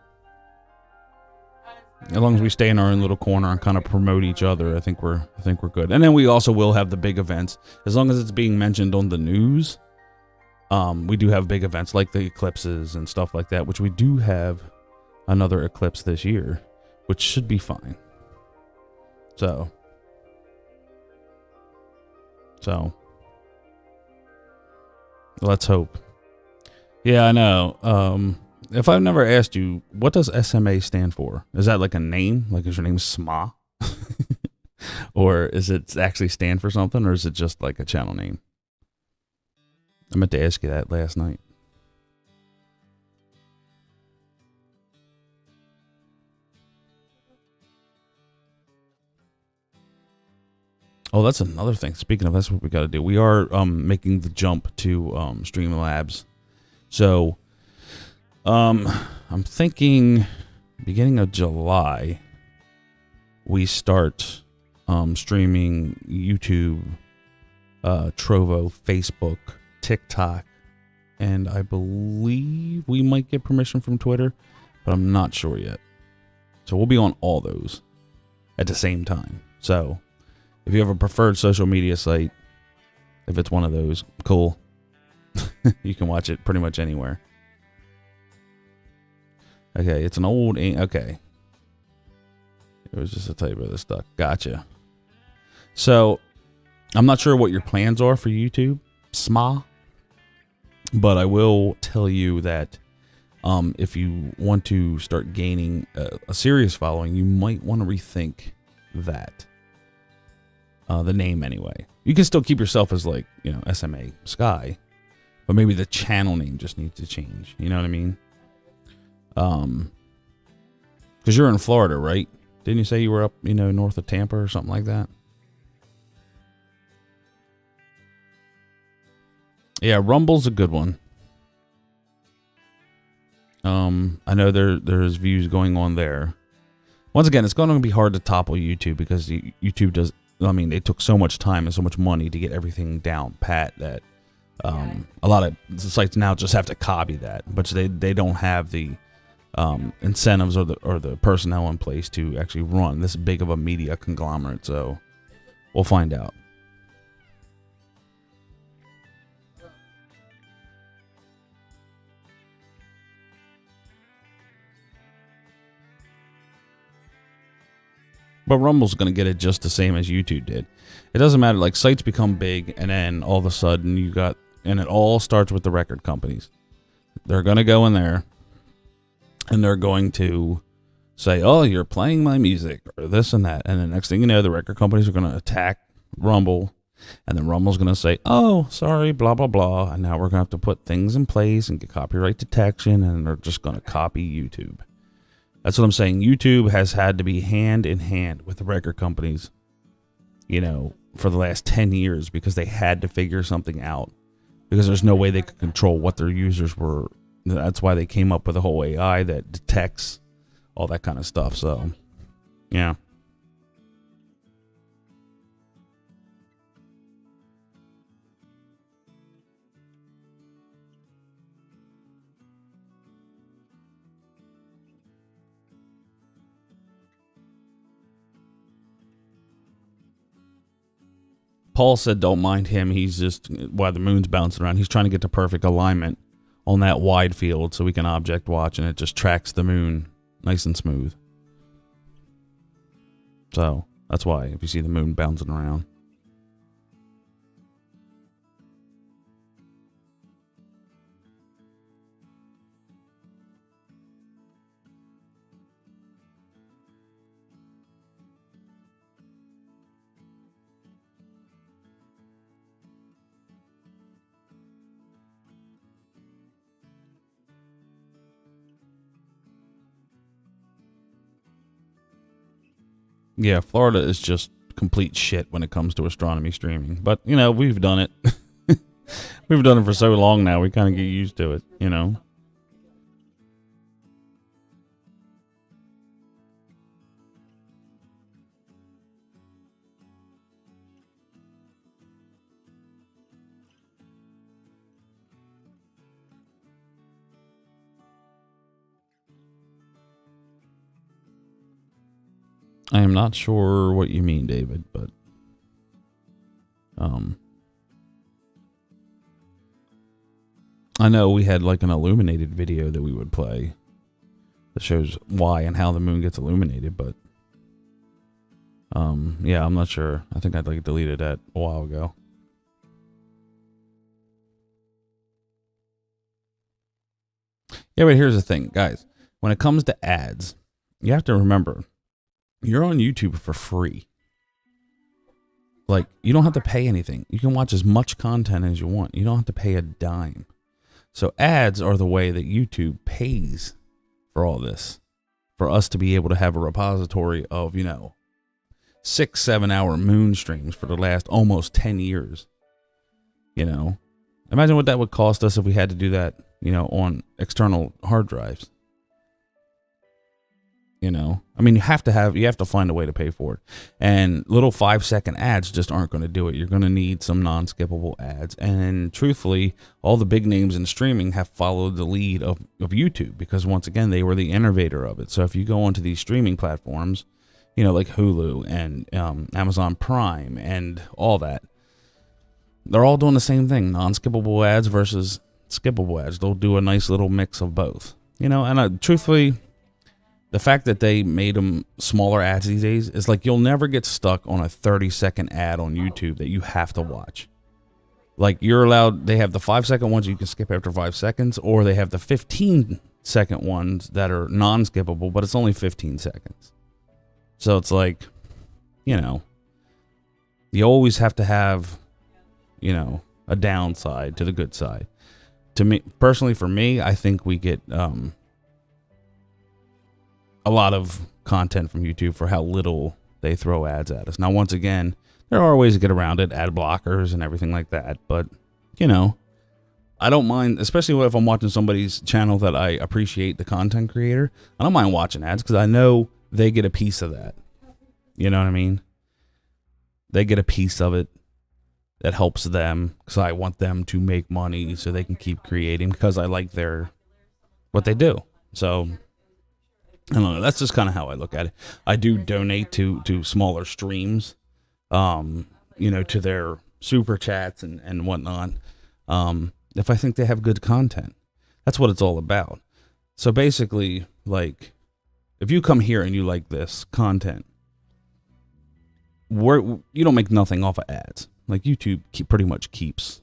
as long as we stay in our own little corner and kind of promote each other, I think we're good. And then we also will have the big events, as long as it's being mentioned on the news. We do have big events like the eclipses and stuff like that, which we do have another eclipse this year, which should be fine. So let's hope. Yeah, I know. If I've never asked you, what does SMA stand for? Is that like a name? Like, is your name SMA? Or is it actually stand for something? Or is it just like a channel name? I meant to ask you that last night. Oh, that's another thing. Speaking of, that's what we got to do. We are making the jump to Streamlabs. So I'm thinking beginning of July, we start streaming YouTube, Trovo, Facebook, TikTok, and I believe we might get permission from Twitter, but I'm not sure yet. So we'll be on all those at the same time. So if you have a preferred social media site, if it's one of those, cool. You can watch it pretty much anywhere. Okay, it's an old... Okay. It was just a typo that stuck. Gotcha. So, I'm not sure what your plans are for YouTube, SMA, but I will tell you that if you want to start gaining a serious following, you might want to rethink that. The name anyway. You can still keep yourself as like, you know, SMA Sky, but maybe the channel name just needs to change. You know what I mean? Because you're in Florida, right? Didn't you say you were up, you know, north of Tampa or something like that? Yeah, Rumble's a good one. I know there's views going on there. Once again, it's going to be hard to topple YouTube because YouTube does. I mean, it took so much time and so much money to get everything down pat that a lot of sites now just have to copy that, but they don't have the incentives or the personnel in place to actually run this big of a media conglomerate. So we'll find out. But Rumble's going to get it just the same as YouTube did. It doesn't matter. Like, sites become big, and then all of a sudden and it all starts with the record companies. They're going to go in there, and they're going to say, oh, you're playing my music, or this and that. And the next thing you know, the record companies are going to attack Rumble, and then Rumble's going to say, oh, sorry, blah, blah, blah. And now we're going to have to put things in place and get copyright detection, and they're just going to copy YouTube. That's what I'm saying. YouTube has had to be hand in hand with the record companies, you know, for the last 10 years because they had to figure something out because there's no way they could control what their users were. That's why they came up with a whole AI that detects all that kind of stuff. So, yeah. Paul said don't mind him. He's just, while the moon's bouncing around, he's trying to get the perfect alignment on that wide field so we can object watch and it just tracks the moon nice and smooth. So, That's why if you see the moon bouncing around. Yeah, Florida is just complete shit when it comes to astronomy streaming. But, you know, we've done it. We've done it for so long now, we kind of get used to it, you know? I am not sure what you mean, David, but I know we had like an illuminated video that we would play that shows why and how the moon gets illuminated, but yeah, I'm not sure. I think I'd like deleted that a while ago. Yeah, but here's the thing, guys. When it comes to ads, you have to remember, you're on YouTube for free. Like, you don't have to pay anything. You can watch as much content as you want. You don't have to pay a dime. So ads are the way that YouTube pays for all this. For us to be able to have a repository of, you know, 6-7 hour moon streams for the last almost 10 years. You know, imagine what that would cost us if we had to do that, you know, on external hard drives. You know, I mean, you have to find a way to pay for it. And little 5-second ads just aren't going to do it. You're going to need some non-skippable ads. And truthfully, all the big names in streaming have followed the lead of YouTube because, once again, they were the innovator of it. So if you go onto these streaming platforms, you know, like Hulu and Amazon Prime and all that, they're all doing the same thing. Non-skippable ads versus skippable ads. They'll do a nice little mix of both. You know, and truthfully, the fact that they made them smaller ads these days is like you'll never get stuck on a 30-second ad on YouTube that you have to watch. Like, you're allowed, they have the 5-second ones you can skip after 5 seconds, or they have the 15-second ones that are non-skippable, but it's only 15 seconds. So it's like, you know, you always have to have, you know, a downside to the good side. To me, personally, for me, I think we get a lot of content from YouTube for how little they throw ads at us. Now, once again, there are ways to get around it, ad blockers and everything like that. But, you know, I don't mind, especially if I'm watching somebody's channel that I appreciate the content creator. I don't mind watching ads because I know they get a piece of that. You know what I mean? They get a piece of it that helps them because I want them to make money so they can keep creating because I like what they do. So, I don't know. That's just kind of how I look at it. I do donate to smaller streams, you know, to their super chats and whatnot. If I think they have good content, that's what it's all about. So basically, like, if you come here and you like this content, you don't make nothing off of ads. Like, YouTube pretty much keeps,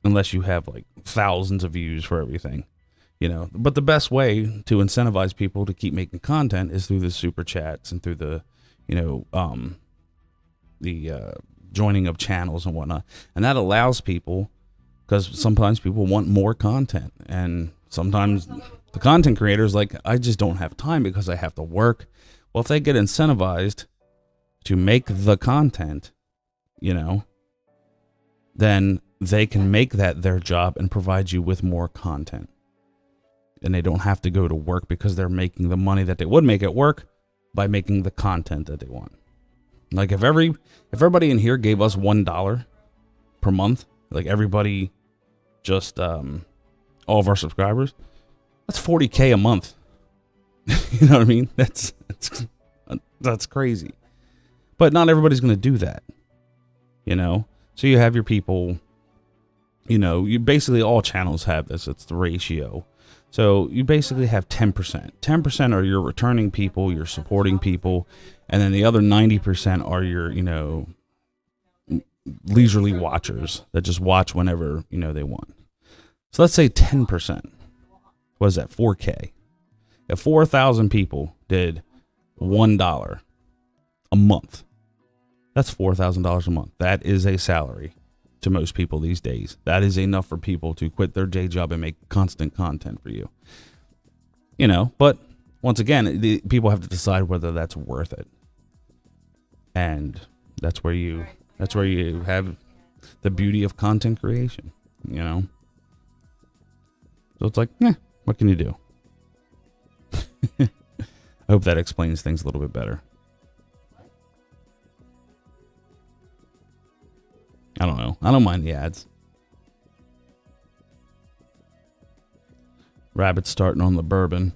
unless you have like thousands of views for everything. You know, but the best way to incentivize people to keep making content is through the super chats and through the, you know, the joining of channels and whatnot. And that allows people, because sometimes people want more content. And sometimes the content creators, like, I just don't have time because I have to work. Well, if they get incentivized to make the content, you know, then they can make that their job and provide you with more content. And they don't have to go to work because they're making the money that they would make at work by making the content that they want. Like, if everybody in here gave us $1 per month, like everybody, just all of our subscribers, that's $40K a month. You know what I mean? That's crazy. But not everybody's going to do that. You know? So you have your people, you know, you basically, all channels have this. It's the ratio. So you basically have 10%. 10% are your returning people, your supporting people, and then the other 90% are your, leisurely watchers that just watch whenever, they want. So let's say 10%. What is that? 4K. If 4,000 people did $1 a month, that's $4,000 a month. That is a salary to most people these days. That is enough for people to quit their day job and make constant content for you. But once again, the people have to decide whether that's worth it. And that's where you have the beauty of content creation, So it's like, what can you do? I hope that explains things a little bit better. I don't know. I don't mind the ads. Rabbit's starting on the bourbon.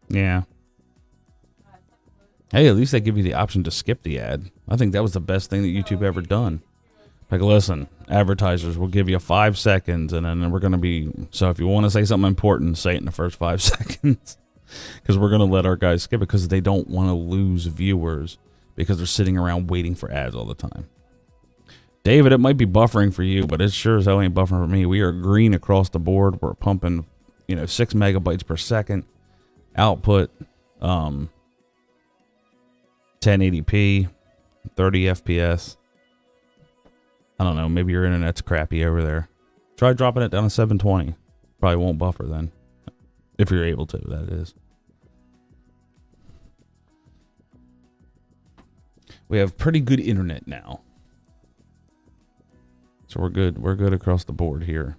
Yeah. Hey, at least they give you the option to skip the ad. I think that was the best thing that YouTube ever done. Like, listen, advertisers will give you 5 seconds, and then we're going to be... So if you want to say something important, say it in the first 5 seconds. Because we're going to let our guys skip it because they don't want to lose viewers because they're sitting around waiting for ads all the time. David, it might be buffering for you, but it sure as hell ain't buffering for me. We are green across the board. We're pumping, 6 megabytes per second. Output, 1080p, 30 FPS. I don't know, maybe your internet's crappy over there. Try dropping it down to 720. Probably won't buffer then. If you're able to, that is. We have pretty good internet now. So we're good. We're good across the board here.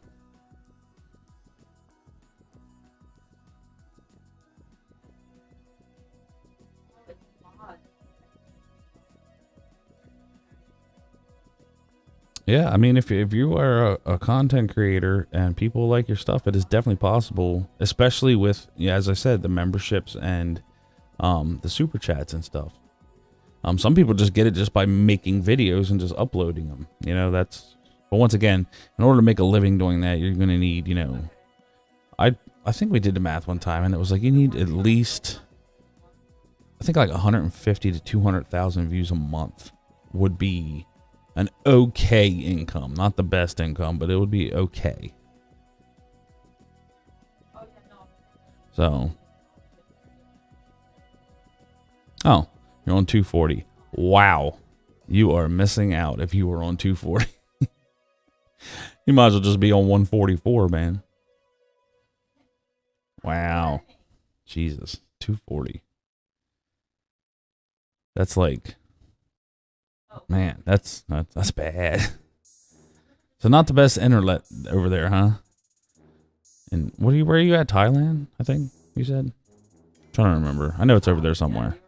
Yeah, I mean, if you are a content creator and people like your stuff, it is definitely possible, especially with, as I said, the memberships and the super chats and stuff. Some people just get it just by making videos and just uploading them. But once again, in order to make a living doing that, you're going to need, I think we did the math one time, and it was like you need at least, I think like 150 to 200,000 views a month would be an okay income. Not the best income, but it would be okay. So. Oh, you're on 240. Wow. You are missing out if you were on 240. You might as well just be on 144, man. Wow. Jesus. 240. That's like... Man, that's bad. So not the best internet over there, huh? And where are you at? Thailand, I think you said. I'm trying to remember. I know it's over there somewhere.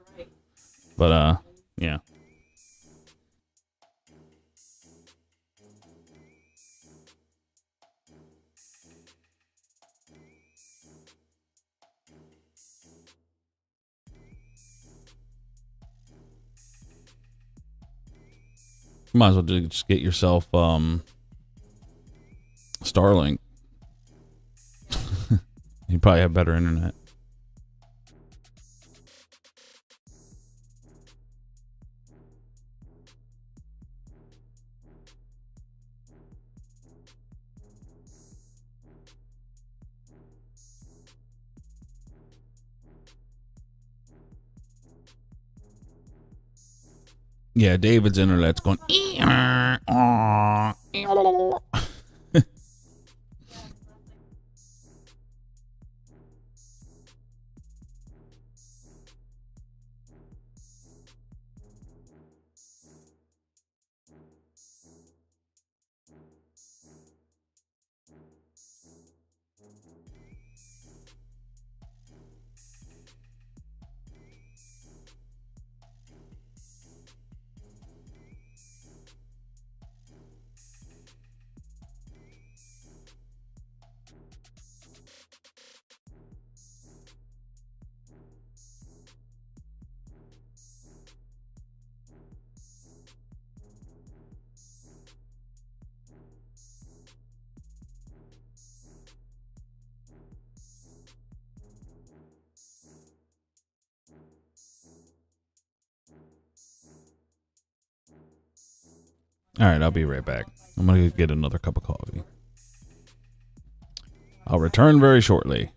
But yeah. You might as well just get yourself Starlink. You probably have better internet. Yeah, David's internet's going. All right, I'll be right back. I'm going to get another cup of coffee. I'll return very shortly.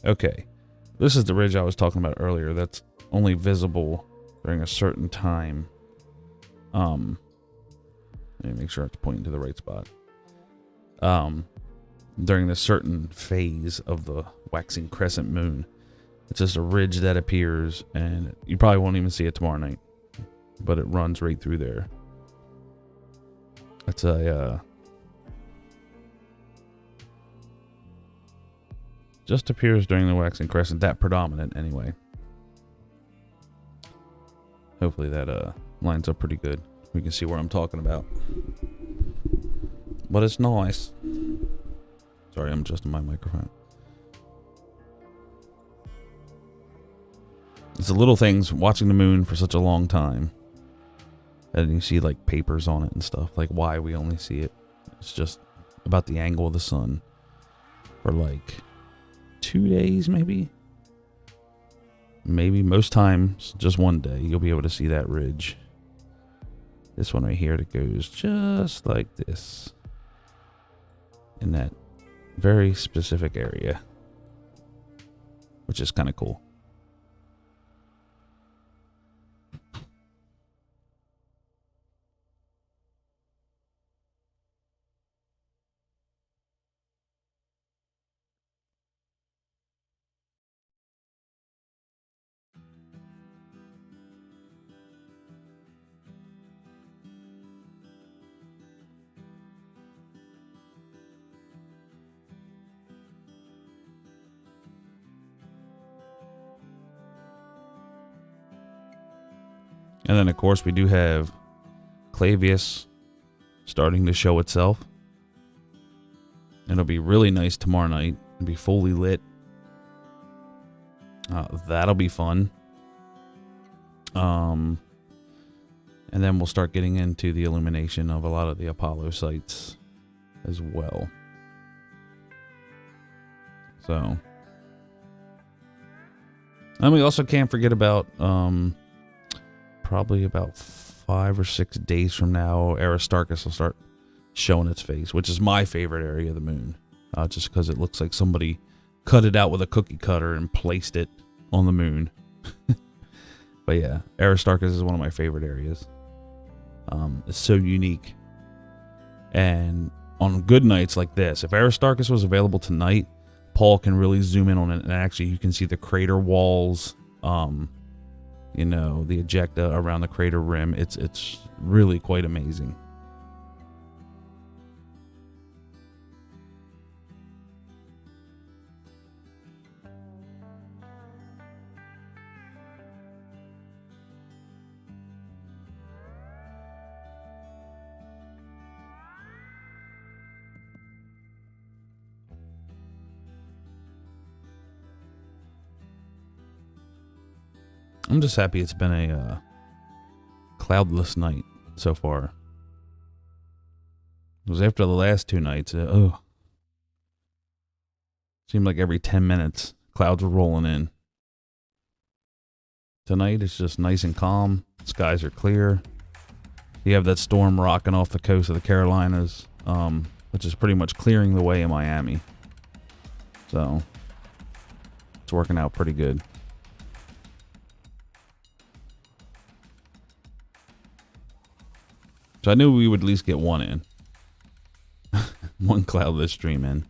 Okay. This is the ridge I was talking about earlier. That's only visible during a certain time. Let me make sure it's pointing to the right spot. During this certain phase of the waxing crescent moon. It's just a ridge that appears, and you probably won't even see it tomorrow night. But it runs right through there. It's a, just appears during the waxing crescent, that predominant anyway. Hopefully that lines up pretty good. We can see where I'm talking about. But it's nice. Sorry, I'm adjusting my microphone. It's the little things, watching the moon for such a long time. And you see like papers on it and stuff, like why we only see it. It's just about the angle of the sun for like 2 days, maybe. Maybe most times, just one day, you'll be able to see that ridge. This one right here that goes just like this. In that very specific area. Which is kind of cool. And then, of course, we do have Clavius starting to show itself. It'll be really nice tomorrow night. It'll be fully lit. That'll be fun. And then we'll start getting into the illumination of a lot of the Apollo sites as well. So. And we also can't forget about... probably about 5 or 6 days from now, Aristarchus will start showing its face, which is my favorite area of the moon. Just because it looks like somebody cut it out with a cookie cutter and placed it on the moon. But yeah, Aristarchus is one of my favorite areas. It's so unique. And on good nights like this, if Aristarchus was available tonight, Paul can really zoom in on it, and actually you can see the crater walls, you know, the ejecta around the crater rim. It's really quite amazing. I'm just happy it's been a cloudless night so far. It was after the last 2 nights. Seemed like every 10 minutes, clouds were rolling in. Tonight it's just nice and calm. Skies are clear. You have that storm rocking off the coast of the Carolinas, which is pretty much clearing the way in Miami. So, it's working out pretty good. So I knew we would at least get one in. One cloudless stream in.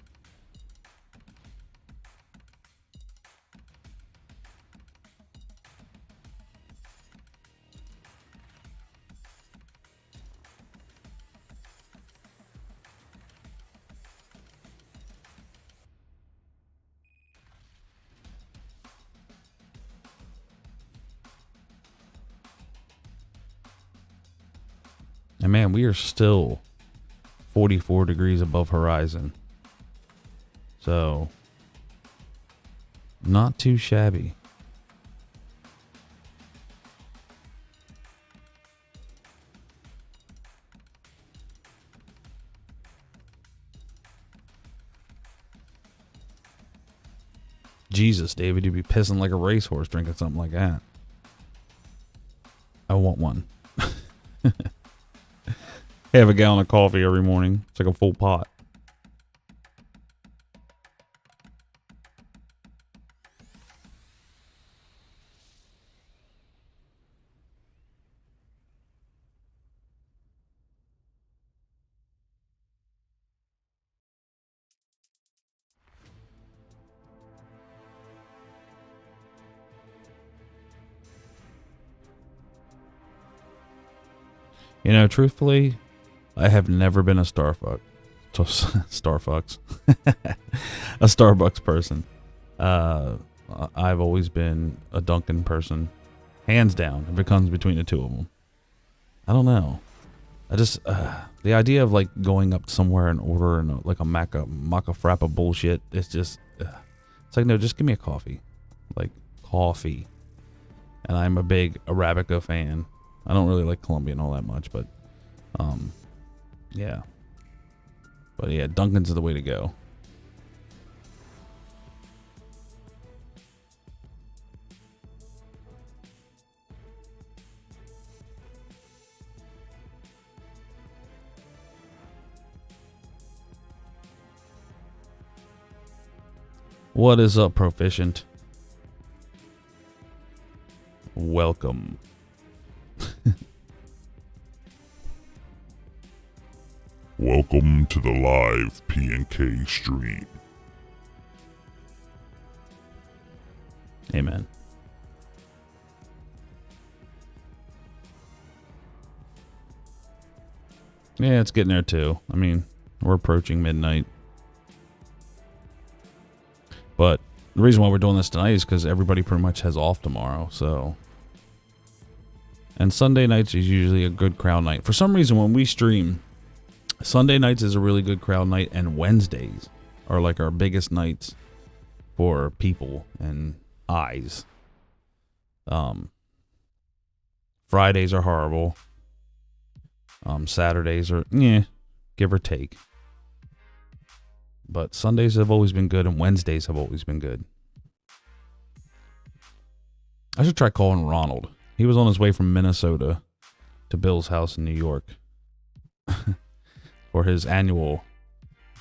And man, we are still 44 degrees above horizon. So, not too shabby. Jesus, David, you'd be pissing like a racehorse drinking something like that. I want one. I have a gallon of coffee every morning. It's like a full pot. You know, truthfully, I have never been a Starbucks, a Starbucks person. I've always been a Dunkin' person, hands down. If it comes between the two of them, I don't know. I just the idea of like going up somewhere and ordering like a maca frappa bullshit. It's just it's like, no, just give me a coffee, like coffee. And I'm a big Arabica fan. I don't really like Colombian all that much, but yeah. But yeah, Dunkin's is the way to go. What is up, Proficient? Welcome. Welcome to the live P&K stream. Amen. Yeah, it's getting there too. I mean, we're approaching midnight. But the reason why we're doing this tonight is because everybody pretty much has off tomorrow, so. And Sunday nights is usually a good crowd night. For some reason, when we stream, Sunday nights is a really good crowd night, and Wednesdays are like our biggest nights for people and eyes. Fridays are horrible. Saturdays are, give or take. But Sundays have always been good, and Wednesdays have always been good. I should try calling Ronald. He was on his way from Minnesota to Bill's house in New York for his annual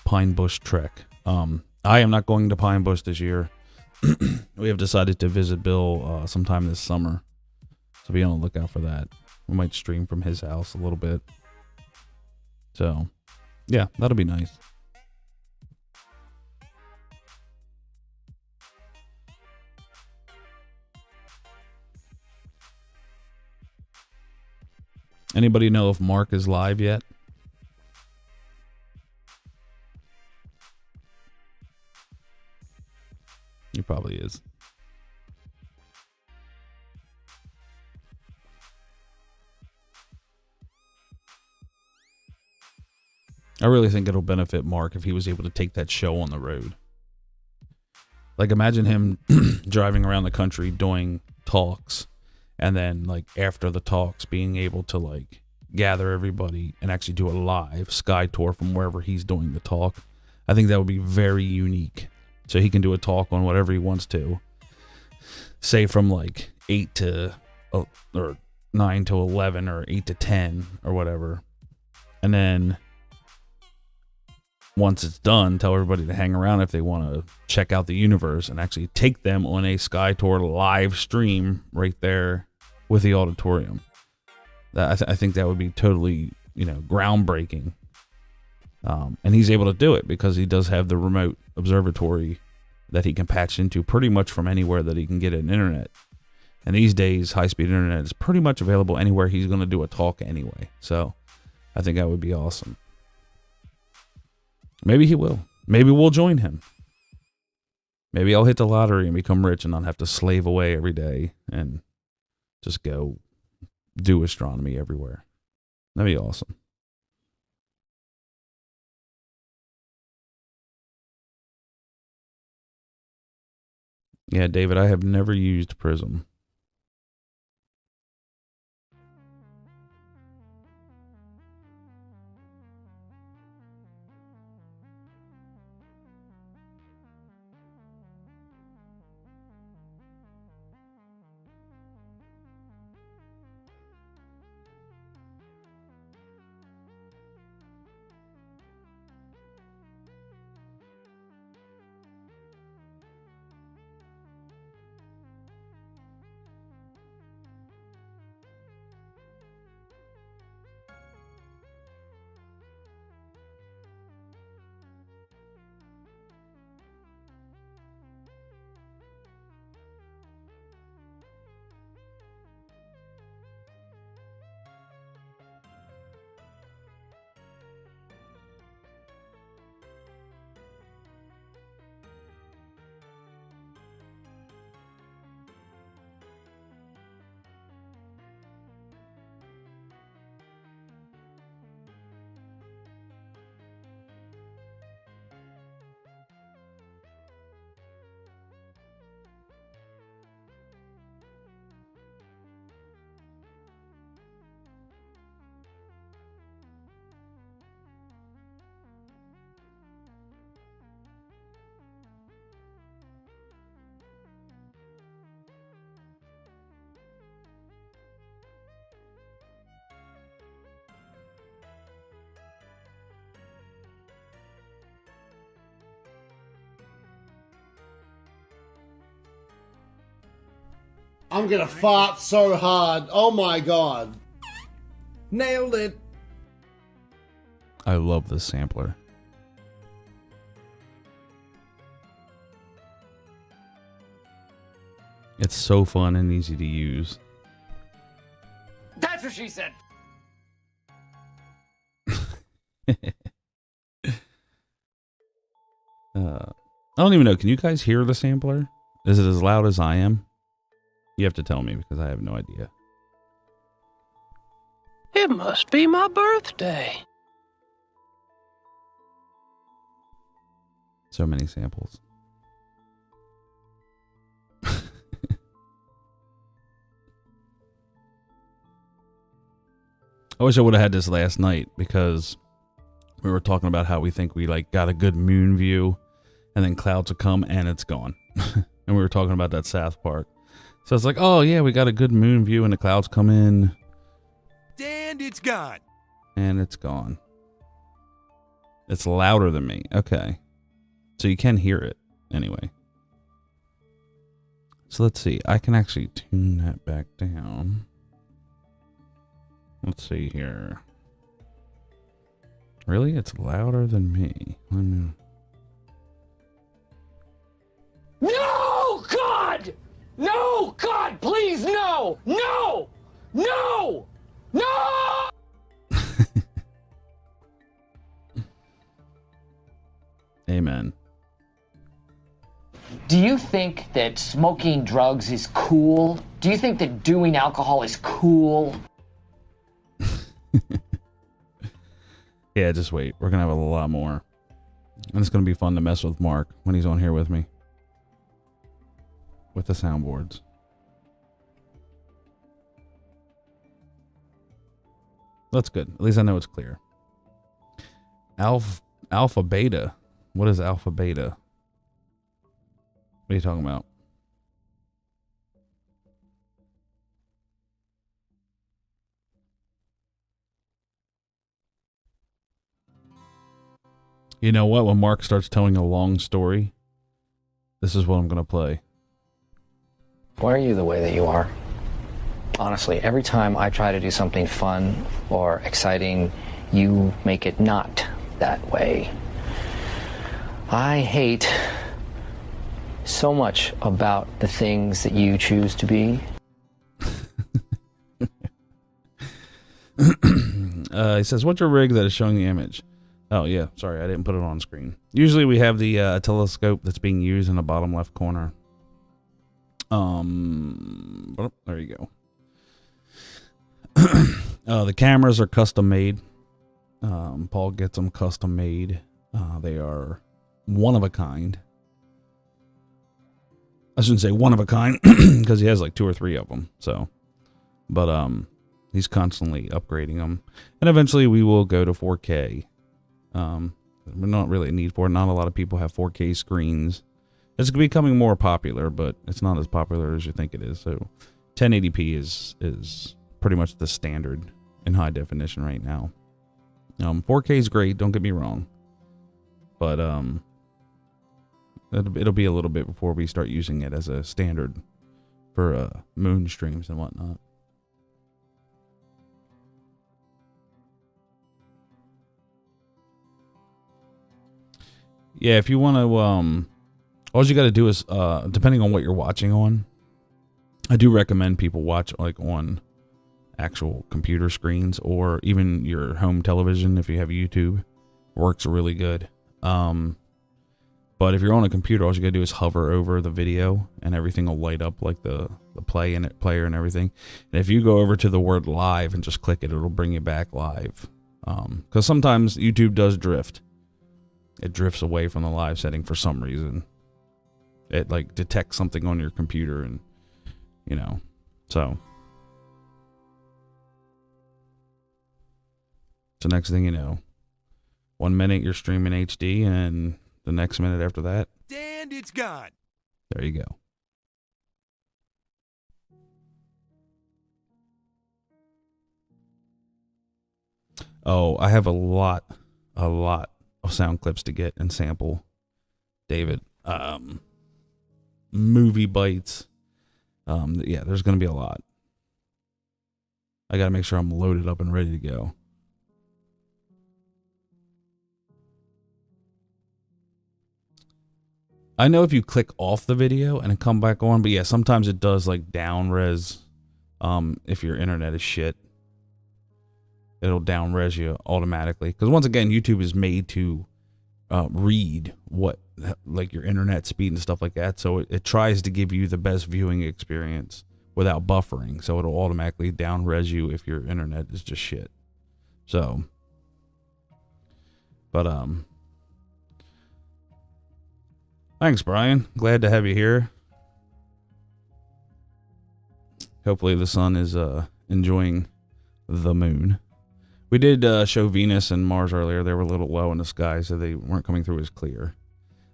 Pine Bush trek. I am not going to Pine Bush this year. We have decided to visit Bill sometime this summer. So be on the lookout for that. We might stream from his house a little bit. So, yeah, that'll be nice. Anybody know if Mark is live yet? He probably is. I really think it'll benefit Mark if he was able to take that show on the road. Like, imagine him driving around the country doing talks, and then, like, after the talks, being able to, like, gather everybody and actually do a live Sky Tour from wherever he's doing the talk. I think that would be very unique. So he can do a talk on whatever he wants to. Say from, like, 8 to, or 9 to 11, or 8 to 10, or whatever. And then once it's done, tell everybody to hang around if they want to check out the universe, and actually take them on a Sky Tour live stream right there with the auditorium. I think that would be totally, groundbreaking. And he's able to do it because he does have the remote observatory that he can patch into pretty much from anywhere that he can get an internet. And these days, high-speed internet is pretty much available anywhere he's going to do a talk anyway. So I think that would be awesome. Maybe he will. Maybe we'll join him. Maybe I'll hit the lottery and become rich and not have to slave away every day and just go do astronomy everywhere. That'd be awesome. Yeah, David, I have never used Prism. I'm gonna fart so hard. Oh my god. Nailed it. I love this sampler. It's so fun and easy to use. That's what she said. I don't even know. Can you guys hear the sampler? Is it as loud as I am? You have to tell me because I have no idea. It must be my birthday. So many samples. I wish I would have had this last night because we were talking about how we think we like got a good moon view and then clouds will come and it's gone. And we were talking about that South Park. So it's like, oh yeah, we got a good moon view and the clouds come in. And it's gone. And it's gone. It's louder than me. Okay. So you can hear it anyway. So let's see. I can actually tune that back down. Let's see here. Really? It's louder than me. No, God! No, God, please, no! No! No! No! Amen. Do you think that smoking drugs is cool? Do you think that doing alcohol is cool? Yeah, just wait. We're going to have a lot more. And it's going to be fun to mess with Mark when he's on here with me. With the soundboards. That's good. At least I know it's clear. Alpha beta. What is alpha beta? What are you talking about? You know what? When Mark starts telling a long story, this is what I'm going to play. Why are you the way that you are? Honestly, every time I try to do something fun or exciting, you make it not that way. I hate so much about the things that you choose to be. He says, what's your rig that is showing the image? Oh, yeah. Sorry, I didn't put it on screen. Usually we have the telescope that's being used in the bottom left corner. There you go. The cameras are custom made. Paul gets them custom made. They are one of a kind. I shouldn't say one of a kind because he has like 2 or 3 of them. So, but he's constantly upgrading them, and eventually we will go to 4K. We're not really a need for it. Not a lot of people have 4K screens. It's becoming more popular, but it's not as popular as you think it is. So 1080p is pretty much the standard in high definition right now. 4K is great, don't get me wrong. But it'll be a little bit before we start using it as a standard for moon streams and whatnot. Yeah, if you want to, all you got to do is, depending on what you're watching on, I do recommend people watch like on actual computer screens or even your home television if you have YouTube. Works really good. But if you're on a computer, all you got to do is hover over the video and everything will light up like the player and everything. And if you go over to the word live and just click it, it'll bring you back live. Because sometimes YouTube does drift. It drifts away from the live setting for some reason. It like detects something on your computer and, so. So next thing you know, 1 minute you're streaming HD and the next minute after that. And it's gone. There you go. Oh, I have a lot of sound clips to get and sample, David. Movie bites, Yeah, there's going to be a lot. I got to make sure I'm loaded up and ready to go. I know if you click off the video and then come back on, but yeah, sometimes it does like down res. If your internet is shit, it'll down res you automatically. Because once again, YouTube is made to read what like your internet speed and stuff like that. So it tries to give you the best viewing experience without buffering. So it'll automatically down res you if your internet is just shit. So, but thanks, Brian. Glad to have you here. Hopefully the sun is enjoying the moon. We did show Venus and Mars earlier. They were a little low in the sky, so they weren't coming through as clear.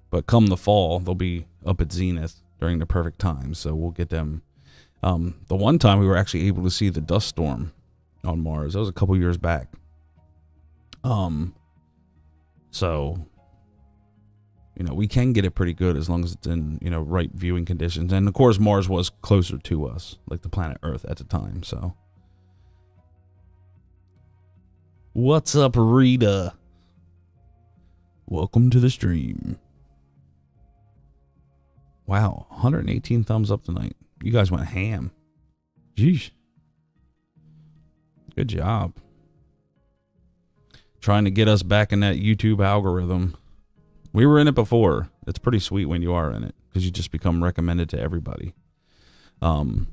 But come the fall, they'll be up at zenith during the perfect time, so we'll get them. The one time we were actually able to see the dust storm on Mars, that was a couple years back. So, you know, we can get it pretty good as long as it's in, you know, right viewing conditions. And of course, Mars was closer to us, like the planet Earth at the time, so. What's up, Rita? Welcome to the stream. Wow, 118 thumbs up tonight. You guys went ham. Jeez. Good job. Trying to get us back in that YouTube algorithm. We were in it before. It's pretty sweet when you are in it, because you just become recommended to everybody. The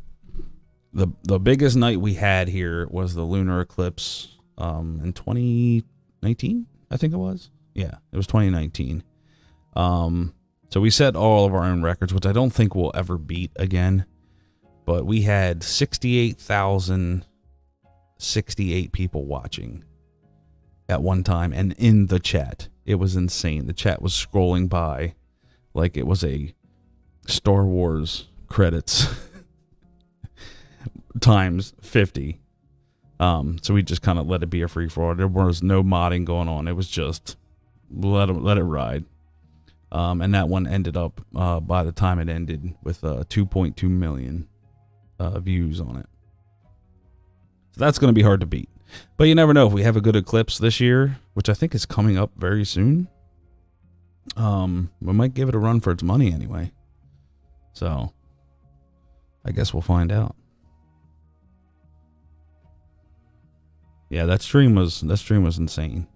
biggest night we had here was the lunar eclipse in 2019, I think it was. Yeah, it was 2019. So we set all of our own records, which I don't think we'll ever beat again. But we had 68,068 people watching at one time, and in the chat. It was insane. The chat was scrolling by like it was a Star Wars credits times 50. So we just kind of let it be a free for all. There was no modding going on. It was just let it ride. And that one ended up, by the time it ended, with 2.2 million views on it. So that's going to be hard to beat. But you never know. If we have a good eclipse this year, which I think is coming up very soon, we might give it a run for its money anyway. So I guess we'll find out. Yeah, that stream was insane.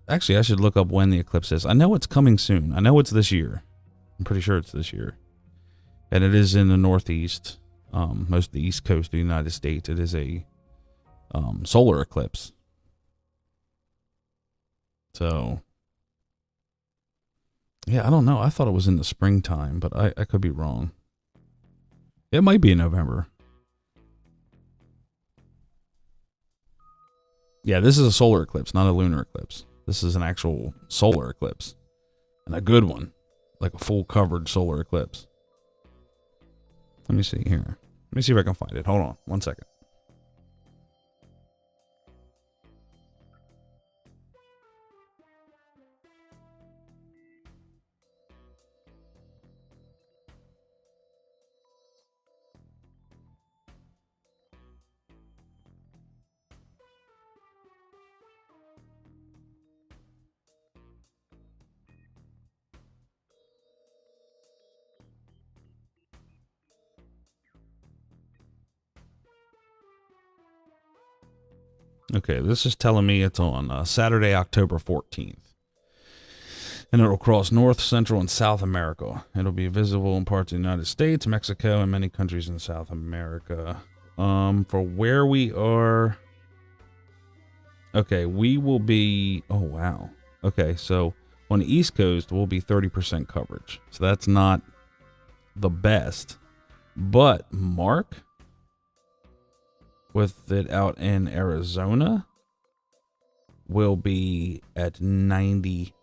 Actually, I should look up when the eclipse is. I know it's coming soon. I know it's this year. I'm pretty sure it's this year. And it is in the Northeast, most of the East Coast of the United States. It is a solar eclipse. So, yeah, I don't know. I thought it was in the springtime, but I could be wrong. It might be in November. Yeah, this is a solar eclipse, not a lunar eclipse. This is an actual solar eclipse. And a good one. Like a full covered solar eclipse. Let me see here. Let me see if I can find it. Hold on 1 second. Okay, this is telling me it's on Saturday, October 14th. And it'll cross North, Central, and South America. It'll be visible in parts of the United States, Mexico, and many countries in South America. For where we are... Okay, we will be... Oh, wow. Okay, so on the East Coast, we'll be 30% coverage. So that's not the best. But Mark... with it out in Arizona, will be at 90%.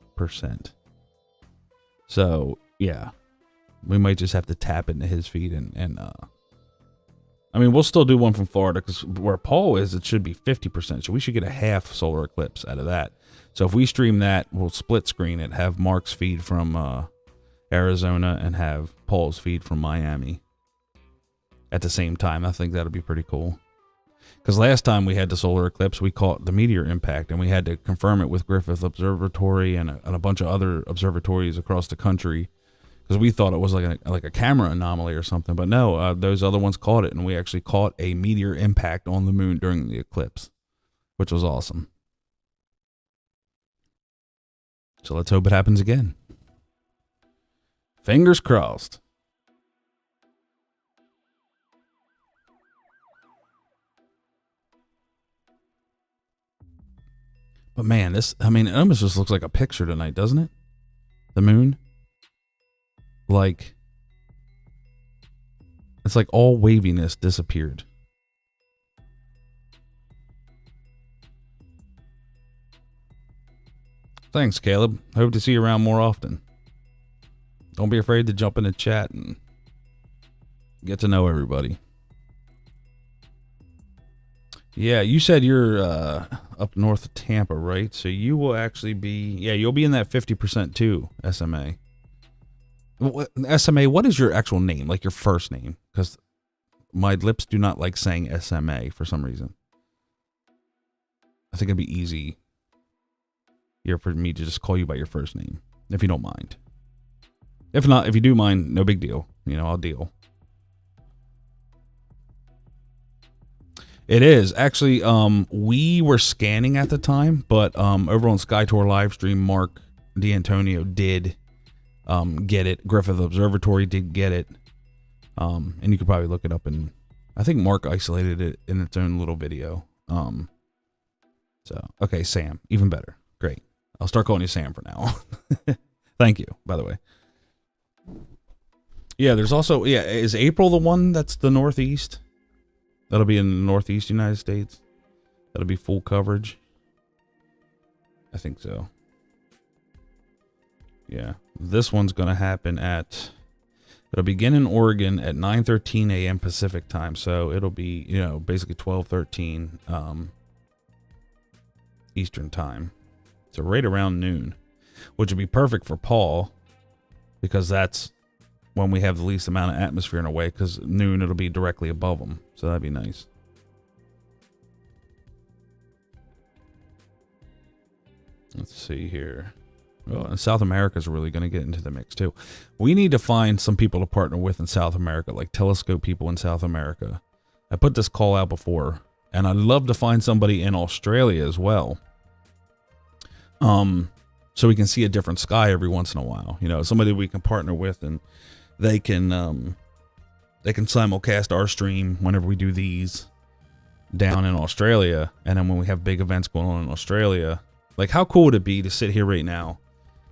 So, yeah. We might just have to tap into his feed and I mean, we'll still do one from Florida, because where Paul is, it should be 50%. So we should get a half solar eclipse out of that. So if we stream that, we'll split screen it, have Mark's feed from Arizona and have Paul's feed from Miami at the same time. I think that'll be pretty cool. Because last time we had the solar eclipse, we caught the meteor impact, and we had to confirm it with Griffith Observatory and a bunch of other observatories across the country, because we thought it was like a camera anomaly or something. But no, those other ones caught it, and we actually caught a meteor impact on the moon during the eclipse, which was awesome. So let's hope it happens again. Fingers crossed. But man, it almost just looks like a picture tonight, doesn't it? The moon. Like, it's like all waviness disappeared. Thanks, Caleb. Hope to see you around more often. Don't be afraid to jump in the chat and get to know everybody. Yeah, you said you're up north of Tampa, right? So you will actually be, you'll be in that 50% too, SMA. SMA, what is your actual name? Like your first name? Because my lips do not like saying SMA for some reason. I think it'd be easy here for me to just call you by your first name, if you don't mind. If not, if you do mind, no big deal. You know, I'll deal. It is. Actually, we were scanning at the time, but over on SkyTour livestream, Mark D'Antonio did get it. Griffith Observatory did get it. And you could probably look it up, and I think Mark isolated it in its own little video. So, okay, Sam, even better. Great. I'll start calling you Sam for now. Thank you, by the way. Yeah, there's also, is April the one that's the Northeast? That'll be in the Northeast United States. That'll be full coverage. I think so. Yeah. This one's going to happen it'll begin in Oregon at 9:13 a.m. Pacific time. So it'll be, basically 12:13 Eastern time. So right around noon, which would be perfect for Paul, because that's when we have the least amount of atmosphere in a way, because noon it'll be directly above them. So that'd be nice. Let's see here. Well, and South America is really going to get into the mix too. We need to find some people to partner with in South America, like telescope people in South America. I put this call out before, and I'd love to find somebody in Australia as well. So we can see a different sky every once in a while. Somebody we can partner with, and they can simulcast our stream whenever we do these down in Australia. And then when we have big events going on in Australia, like how cool would it be to sit here right now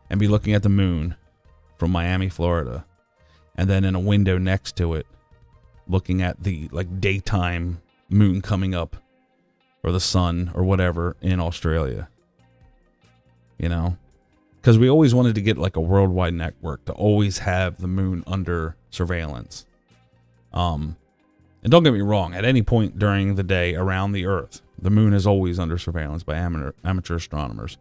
and be looking at the moon from Miami, Florida, and then in a window next to it, looking at the like daytime moon coming up, or the sun or whatever in Australia, because we always wanted to get like a worldwide network to always have the moon under surveillance. And don't get me wrong, at any point during the day around the Earth, the moon is always under surveillance by amateur astronomers.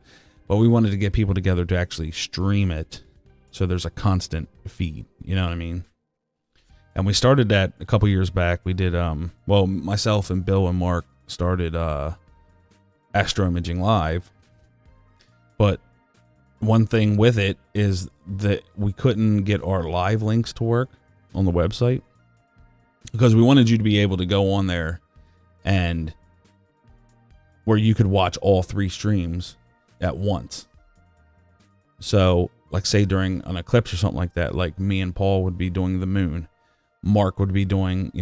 But we wanted to get people together to actually stream it, so there's a constant feed. You know what I mean? And we started that a couple years back. We did, myself and Bill and Mark started Astro Imaging Live. But one thing with it is that we couldn't get our live links to work on the website, because we wanted you to be able to go on there and where you could watch all three streams at once. So like say during an eclipse or something like that, like me and Paul would be doing the moon, Mark would be doing,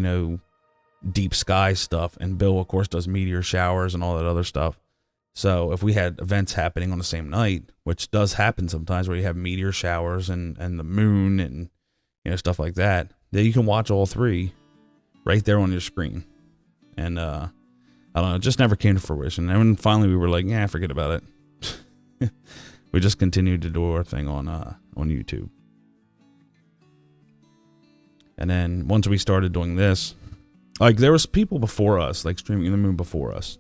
deep sky stuff, and Bill of course does meteor showers and all that other stuff. So if we had events happening on the same night, which does happen sometimes, where you have meteor showers and the moon and stuff like that, then you can watch all three right there on your screen. And I don't know, it just never came to fruition. And then finally we were like, forget about it. We just continued to do our thing on YouTube. And then once we started doing this, like there was people before us, like streaming the moon before us.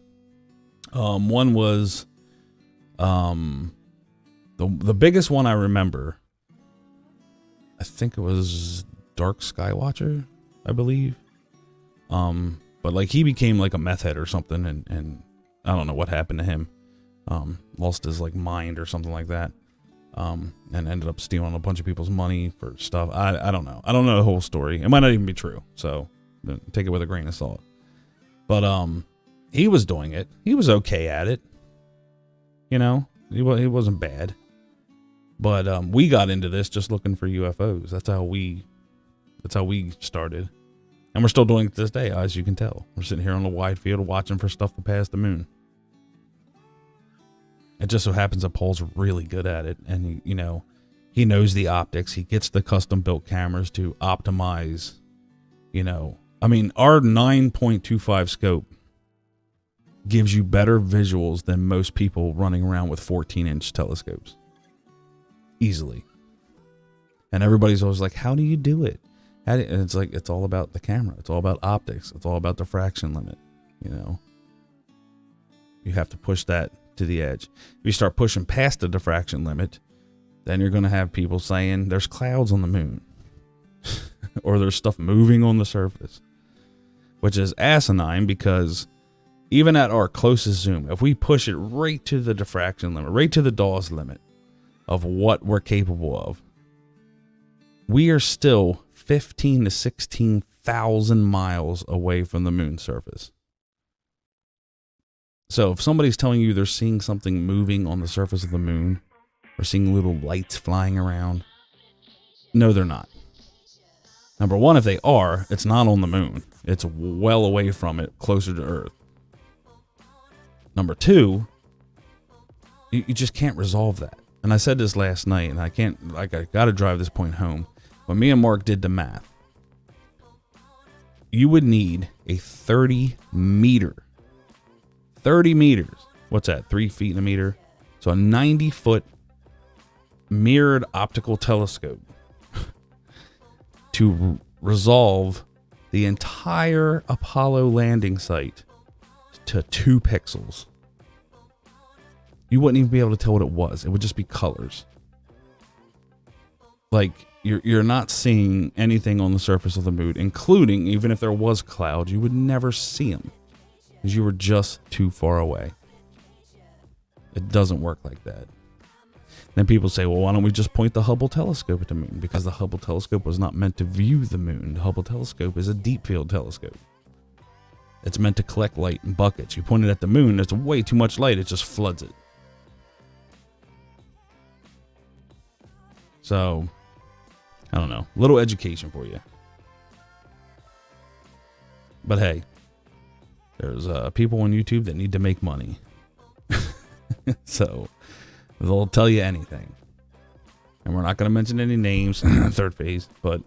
One was The biggest one I remember, I think it was Dark Skywatcher, I believe. But like he became like a meth head or something, and I don't know what happened to him. Lost his like mind or something like that. And ended up stealing a bunch of people's money for stuff. I don't know. I don't know the whole story. It might not even be true. So take it with a grain of salt. But he was doing it. He was okay at it. You know, he wasn't bad. But we got into this just looking for UFOs. That's how we started. And we're still doing it to this day, as you can tell. We're sitting here on the wide field watching for stuff to pass the moon. It just so happens that Paul's really good at it. And, he knows the optics. He gets the custom-built cameras to optimize, our 9.25 scope gives you better visuals than most people running around with 14-inch telescopes. Easily. And everybody's always like, how do you do it? And it's like, it's all about the camera. It's all about optics. It's all about diffraction limit. You have to push that to the edge. If you start pushing past the diffraction limit, then you're going to have people saying there's clouds on the moon or there's stuff moving on the surface, which is asinine because even at our closest zoom, if we push it right to the diffraction limit, right to the Dawes limit of what we're capable of, we are still 15 to 16,000 miles away from the moon's surface. So if somebody's telling you they're seeing something moving on the surface of the moon or seeing little lights flying around, no, they're not. Number one, if they are, it's not on the moon. It's well away from it, closer to Earth. Number two, you just can't resolve that. And I said this last night, and I got to drive this point home. When me and Mark did the math, you would need a 30 meters. What's that? 3 feet in a meter. So a 90-foot mirrored optical telescope to resolve the entire Apollo landing site to 2 pixels. You wouldn't even be able to tell what it was. It would just be colors. Like, you're not seeing anything on the surface of the moon, including, even if there was clouds, you would never see them because you were just too far away. It doesn't work like that. Then people say, well, why don't we just point the Hubble telescope at the moon? Because the Hubble telescope was not meant to view the moon. The Hubble telescope is a deep field telescope. It's meant to collect light in buckets. You point it at the moon, there's way too much light, it just floods it. So, I don't know. Little education for you. But hey, there's people on YouTube that need to make money. So, they'll tell you anything. And we're not going to mention any names, third phase, but,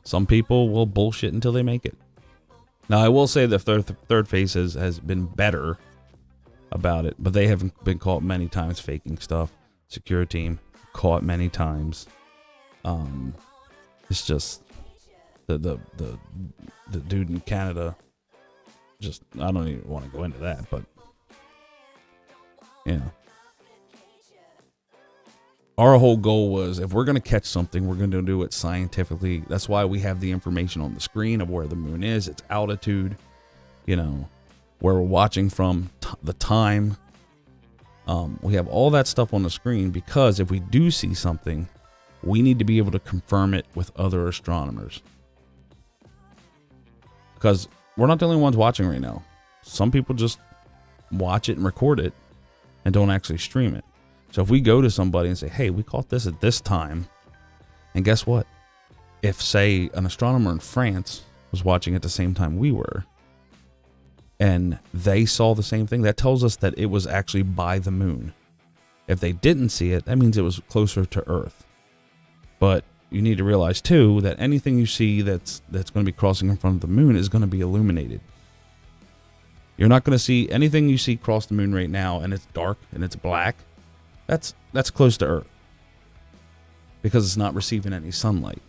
some people will bullshit until they make it. Now, I will say the third phase has been better about it, but they have been caught many times faking stuff. Secure team caught many times. It's just the dude in Canada. Just, I don't even want to go into that, but our whole goal was, if we're going to catch something, we're going to do it scientifically. That's why we have the information on the screen of where the moon is, its altitude, where we're watching from, the time. We have all that stuff on the screen because if we do see something, we need to be able to confirm it with other astronomers. Because we're not the only ones watching right now. Some people just watch it and record it and don't actually stream it. So if we go to somebody and say, hey, we caught this at this time, and guess what? If, say, an astronomer in France was watching at the same time we were, and they saw the same thing, that tells us that it was actually by the moon. If they didn't see it, that means it was closer to Earth. But you need to realize, too, that anything you see that's going to be crossing in front of the moon is going to be illuminated. You're not going to see anything you see cross the moon right now and it's dark and it's black. That's close to Earth because it's not receiving any sunlight.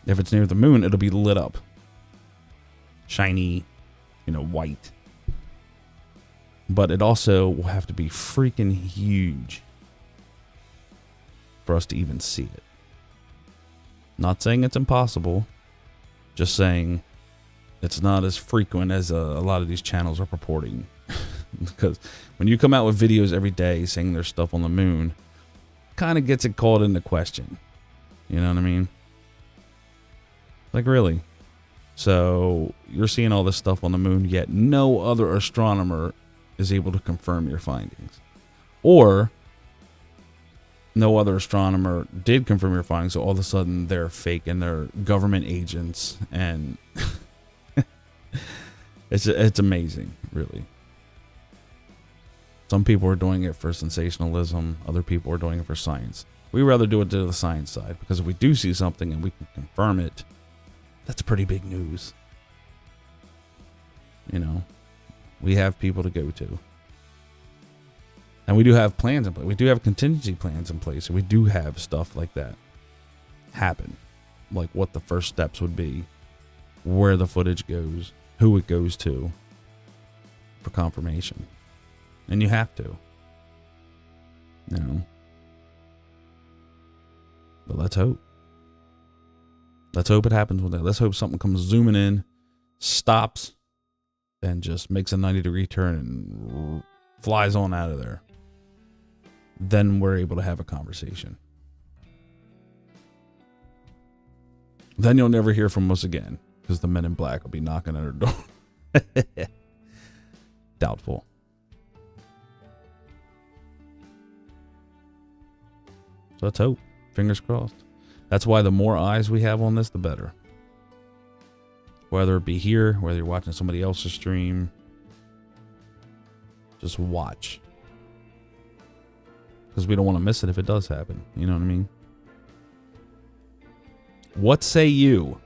If it's near the moon, it'll be lit up, shiny, white. But it also will have to be freaking huge for us to even see it. Not saying it's impossible, just saying it's not as frequent as a lot of these channels are purporting. Because when you come out with videos every day saying there's stuff on the moon, kind of gets it called into question. You know what I mean? Like, really? So you're seeing all this stuff on the moon, yet no other astronomer is able to confirm your findings. Or no other astronomer did confirm your findings, so all of a sudden they're fake and they're government agents, and it's amazing, really. Some people are doing it for sensationalism, other people are doing it for science. We rather do it to the science side, because if we do see something and we can confirm it, that's pretty big news. You know, we have people to go to. And we do have plans in place. We do have contingency plans in place. We do have stuff like that happen. Like what the first steps would be, where the footage goes, who it goes to for confirmation. And you have to. You know. But let's hope. Let's hope it happens one day. Let's hope something comes zooming in, stops, and just makes a 90-degree turn and flies on out of there. Then we're able to have a conversation. Then you'll never hear from us again, because the men in black will be knocking at our door. Doubtful. So let's hope. Fingers crossed. That's why the more eyes we have on this, the better. Whether it be here, whether you're watching somebody else's stream, just watch. Because we don't want to miss it if it does happen. You know what I mean? What say you?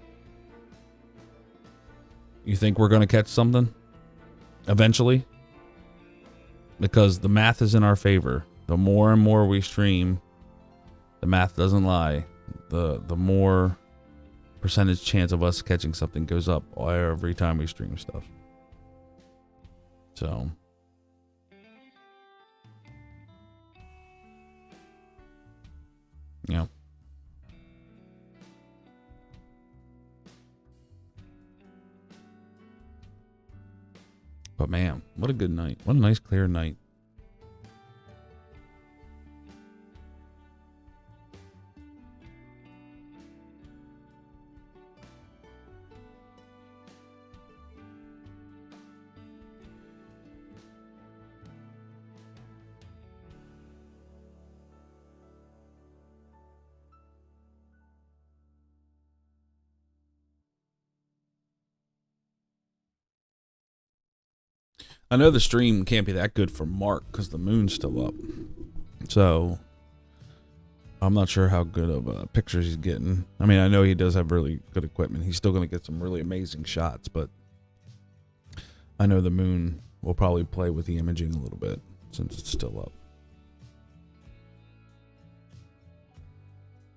You think we're going to catch something? Eventually? Because the math is in our favor. The more and more we stream, the math doesn't lie. The more percentage chance of us catching something goes up every time we stream stuff. So... yeah. But man, what a good night. What a nice clear night. I know the stream can't be that good for Mark because the moon's still up. So I'm not sure how good of pictures he's getting. I mean, I know he does have really good equipment. He's still going to get some really amazing shots, but I know the moon will probably play with the imaging a little bit since it's still up.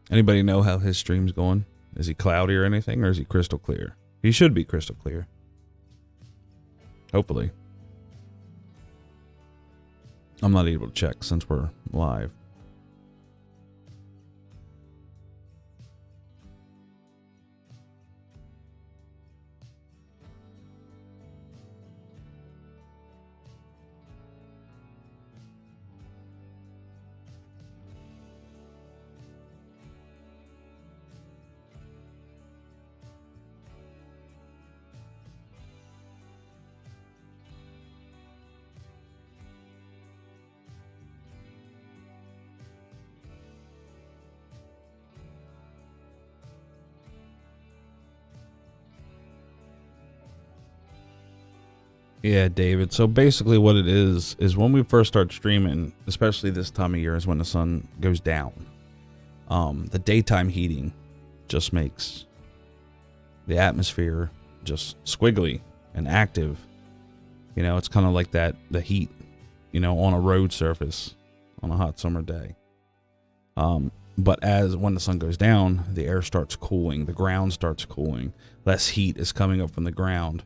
Anybody know how his stream's going? Is he cloudy or anything, or is he crystal clear? He should be crystal clear. Hopefully. I'm not able to check since we're live. Yeah, David. So basically what it is when we first start streaming, especially this time of year, is when the sun goes down. The daytime heating just makes the atmosphere just squiggly and active. You know, it's kind of like the heat, you know, on a road surface on a hot summer day. But when the sun goes down, the air starts cooling, the ground starts cooling, less heat is coming up from the ground.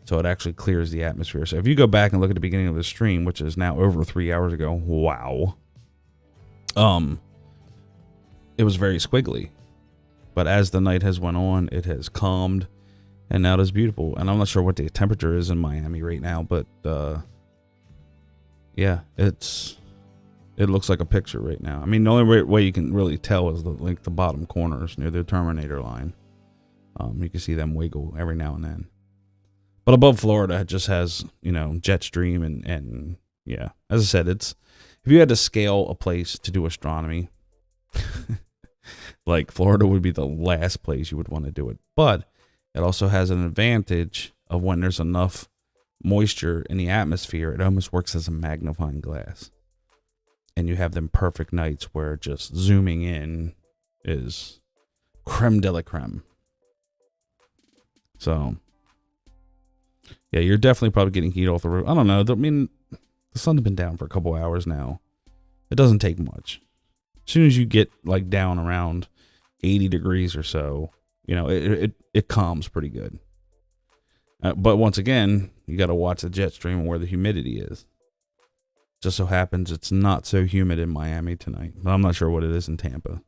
So it actually clears the atmosphere. So if you go back and look at the beginning of the stream, which is now over 3 hours ago, wow. It was very squiggly. But as the night has went on, it has calmed, and now it is beautiful. And I'm not sure what the temperature is in Miami right now, but yeah, it looks like a picture right now. I mean, the only way you can really tell is the bottom corners near the Terminator line. You can see them wiggle every now and then. But above Florida, it just has, jet stream and yeah. As I said, if you had to scale a place to do astronomy, like Florida would be the last place you would want to do it. But it also has an advantage of when there's enough moisture in the atmosphere, it almost works as a magnifying glass. And you have them perfect nights where just zooming in is creme de la creme. So, yeah, you're definitely probably getting heat off the roof. I don't know. I mean, the sun's been down for a couple hours now. It doesn't take much. As soon as you get like down around 80 degrees or so, it calms pretty good. But once again, you got to watch the jet stream and where the humidity is. Just so happens it's not so humid in Miami tonight. But I'm not sure what it is in Tampa.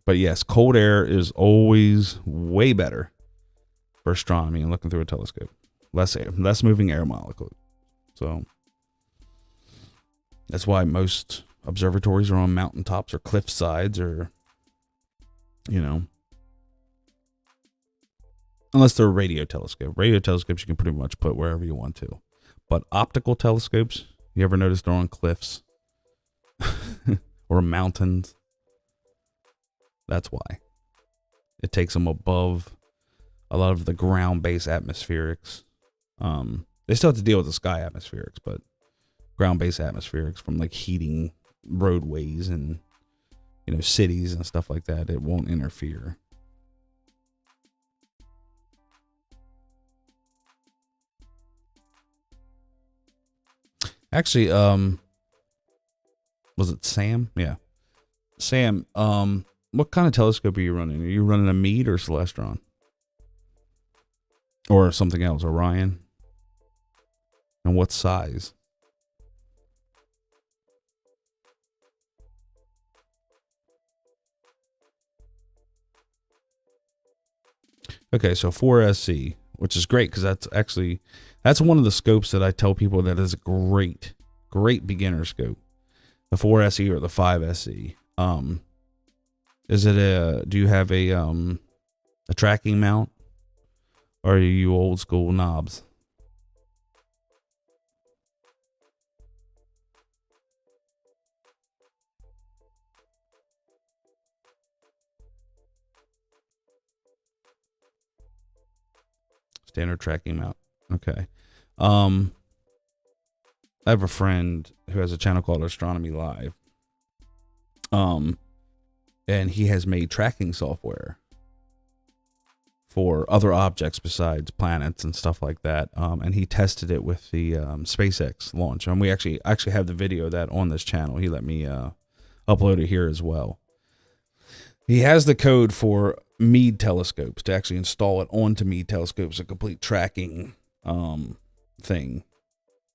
But yes, cold air is always way better for astronomy and looking through a telescope. Less moving air molecules. So that's why most observatories are on mountaintops or cliff sides or, unless they're a radio telescope. Radio telescopes you can pretty much put wherever you want to. But optical telescopes, you ever notice they're on cliffs or mountains? That's why. It takes them above a lot of the ground-based atmospherics. They still have to deal with the sky atmospherics, but ground-based atmospherics from like heating roadways and, cities and stuff like that, it won't interfere. Actually, was it Sam? Yeah. Sam, what kind of telescope are you running? Are you running a Meade or Celestron? Or something else, Orion? And what size? Okay, so 4SC, which is great because that's one of the scopes that I tell people that is a great beginner scope. The 4SE or the 5SE. Do you have a tracking mount? Or are you old school knobs? Standard tracking mount. Okay. I have a friend who has a channel called Astronomy Live. And he has made tracking software for other objects besides planets and stuff like that. And he tested it with the SpaceX launch. And we actually have the video of that on this channel. He let me upload it here as well. He has the code for Meade telescopes to actually install it onto Meade telescopes, a complete tracking thing.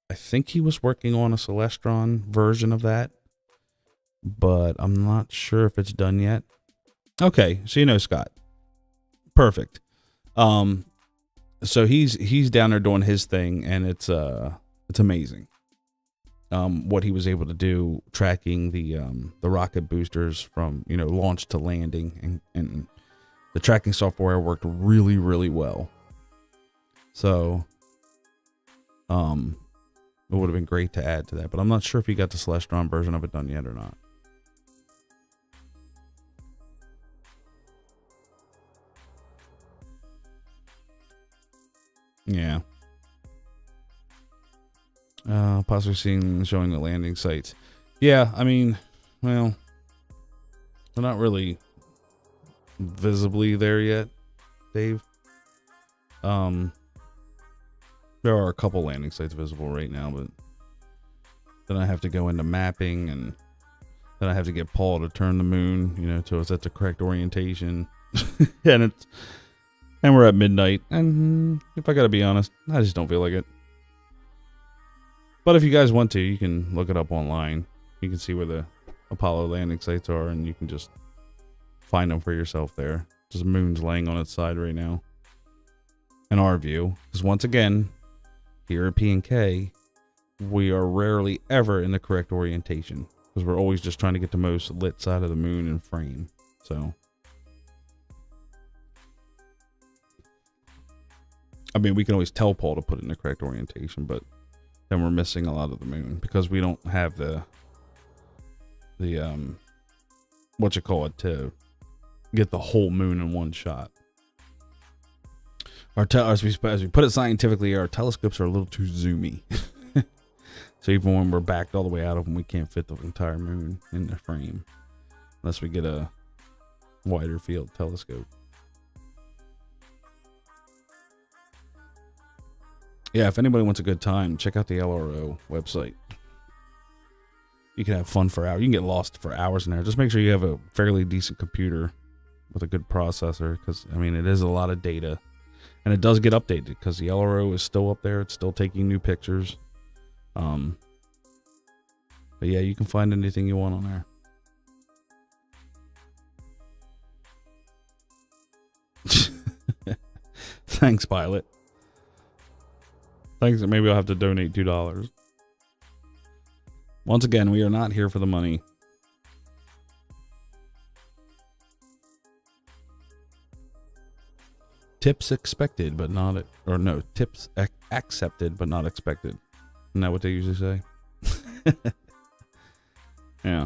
I think he was working on a Celestron version of that, but I'm not sure if it's done yet. Okay, so Scott. Perfect. So he's down there doing his thing, and it's amazing. What he was able to do tracking the rocket boosters from launch to landing, and the tracking software worked really, really well. So it would have been great to add to that, but I'm not sure if he got the Celestron version of it done yet or not. Yeah. Possibly showing the landing sites. Yeah, I mean, well, they're not really visibly there yet, Dave. There are a couple landing sites visible right now, but then I have to go into mapping, and then I have to get Paul to turn the moon, so it's at the correct orientation. and we're at midnight. And if I gotta be honest, I just don't feel like it. But if you guys want to, you can look it up online. You can see where the Apollo landing sites are, and you can just find them for yourself there. Just the moon's laying on its side right now. In our view, because once again, here at P&K, we are rarely ever in the correct orientation, because we're always just trying to get the most lit side of the moon in frame. So, I mean, we can always tell Paul to put it in the correct orientation, but then we're missing a lot of the moon because we don't have the what you call it, to get the whole moon in one shot. As we put it scientifically, our telescopes are a little too zoomy. So even when we're backed all the way out of them, we can't fit the entire moon in the frame unless we get a wider field telescope. Yeah, if anybody wants a good time, check out the LRO website. You can have fun for hours. You can get lost for hours in there. Just make sure you have a fairly decent computer with a good processor, because, I mean, it is a lot of data. And it does get updated because the LRO is still up there. It's still taking new pictures. But yeah, you can find anything you want on there. Thanks, Pilot. Thanks. Maybe I'll have to donate $2. Once again, we are not here for the money. Tips expected, but not, or no, tips accepted, but not expected. Isn't that what they usually say? Yeah.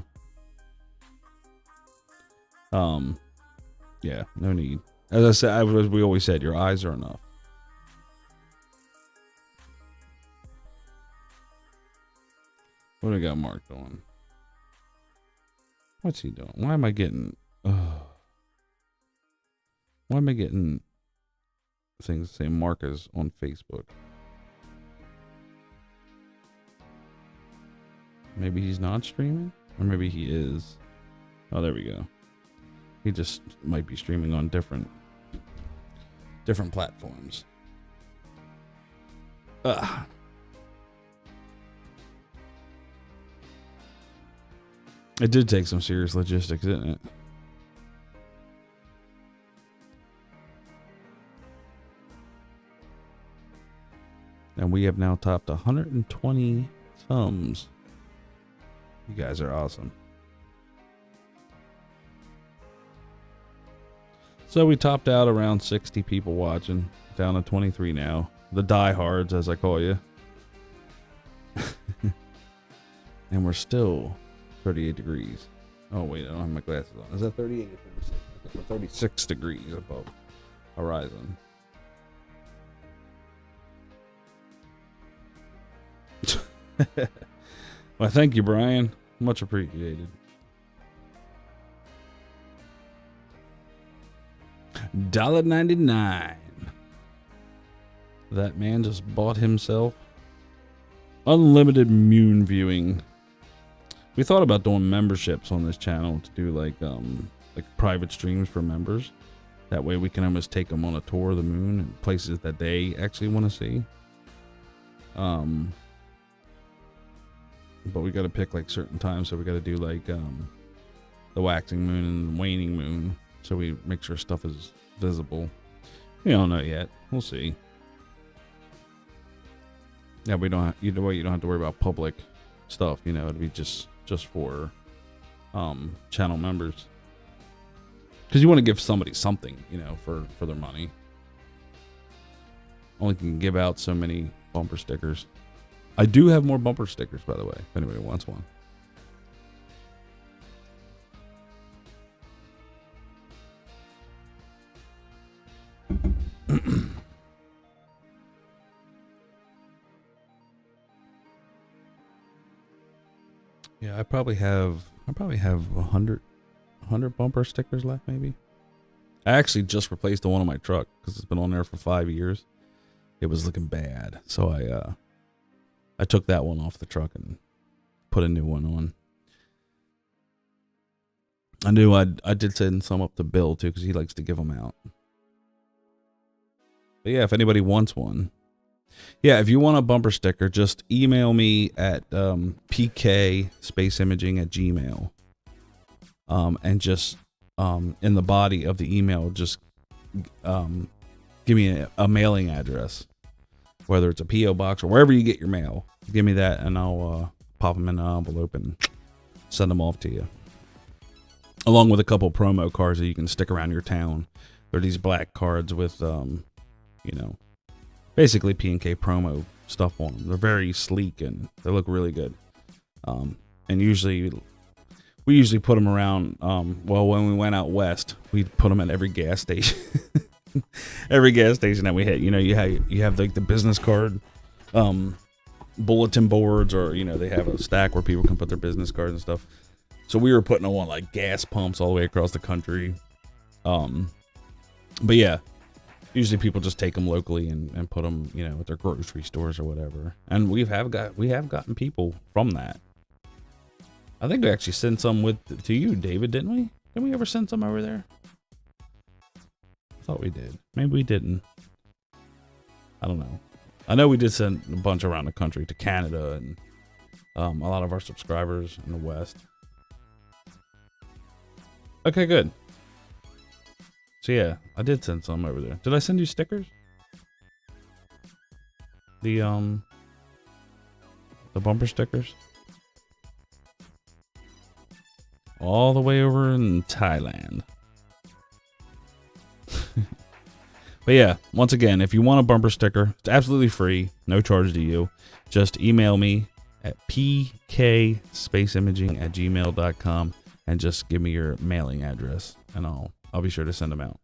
Yeah, no need. As I said, as we always said, your eyes are enough. What do I got marked on? What's he doing? Why am I getting things that say Marcus on Facebook? Maybe he's not streaming? Or maybe he is. Oh, there we go. He just might be streaming on different platforms. It did take some serious logistics, didn't it? And we have now topped 120 thumbs. You guys are awesome. So we topped out around 60 people watching, down to 23 now. The diehards, as I call you. And we're still 38 degrees. Oh, wait, I don't have my glasses on. Is that 38 or 36? I think we're 36 degrees above horizon. Well, thank you, Brian. Much appreciated. $1.99. That man just bought himself unlimited moon viewing. We thought about doing memberships on this channel to do like private streams for members. That way we can almost take them on a tour of the moon and places that they actually want to see. But we got to pick like certain times, so we got to do like the waxing moon and the waning moon, so we make sure stuff is visible. We don't know yet. We'll see. Yeah, we don't. Either way, you don't have to worry about public stuff. You know, it'd be just for channel members, because you want to give somebody something, you know, for their money. Only can give out so many bumper stickers. I do have more bumper stickers, by the way, if anybody wants one. Yeah, I probably have 100 bumper stickers left, maybe. I actually just replaced the one on my truck because it's been on there for 5 years. It was looking bad, so I took that one off the truck and put a new one on. I knew I did send some up to Bill too because he likes to give them out. But yeah, if anybody wants one, yeah, if you want a bumper sticker, just email me at pkspaceimaging@gmail. And just in the body of the email, just give me a mailing address, whether it's a P.O. box or wherever you get your mail. Give me that, and I'll pop them in an envelope and send them off to you, along with a couple promo cards that you can stick around your town. They're these black cards with, basically P&K promo stuff on them. They're very sleek and they look really good. And we usually put them around. When we went out west, we put them at every gas station. Every gas station that we hit, you have like the business card, bulletin boards, or they have a stack where people can put their business cards and stuff. So we were putting them on like gas pumps all the way across the country. But yeah, usually people just take them locally and put them, at their grocery stores or whatever. And we have gotten people from that. I think we actually sent some to you, David, didn't we? Didn't we ever send some over there? I thought we did. Maybe we didn't. I don't know. I know we did send a bunch around the country to Canada and a lot of our subscribers in the West. Okay, good. So yeah, I did send some over there. Did I send you stickers? The bumper stickers? All the way over in Thailand. But yeah, once again, if you want a bumper sticker, it's absolutely free, no charge to you. Just email me at pkspaceimaging@gmail.com and just give me your mailing address, and I'll be sure to send them out.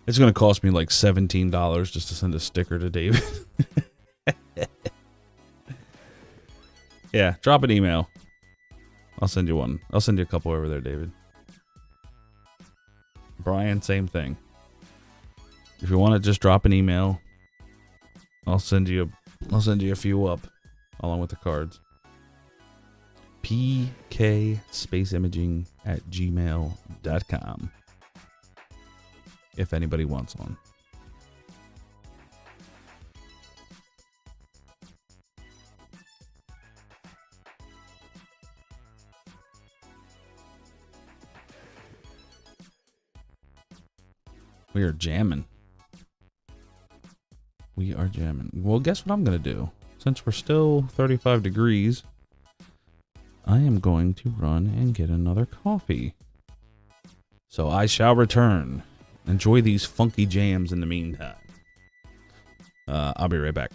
It's going to cost me like $17 just to send a sticker to David. Yeah, drop an email. I'll send you one. I'll send you a couple over there, David. Brian, same thing. If you want to just drop an email, I'll send you a few up along with the cards. pkspaceimaging@gmail.com if anybody wants one. We are jamming. Well, guess what I'm going to do? Since we're still 35 degrees, I am going to run and get another coffee. So I shall return. Enjoy these funky jams in the meantime. I'll be right back.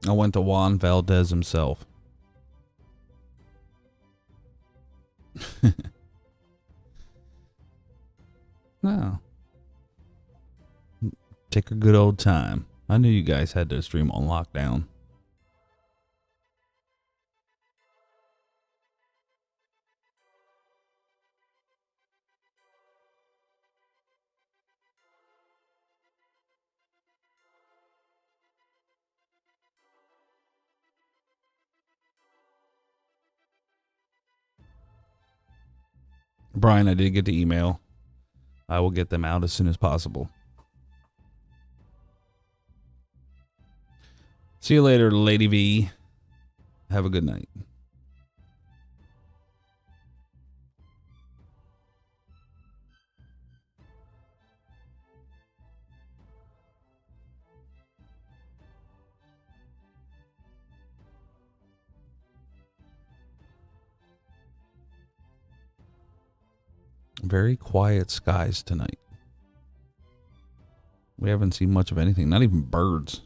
I went to Juan Valdez himself. No. Take a good old time. I knew you guys had to stream on lockdown. Brian, I did get the email. I will get them out as soon as possible. See you later, Lady V. Have a good night. Very quiet skies tonight. We haven't seen much of anything, not even birds.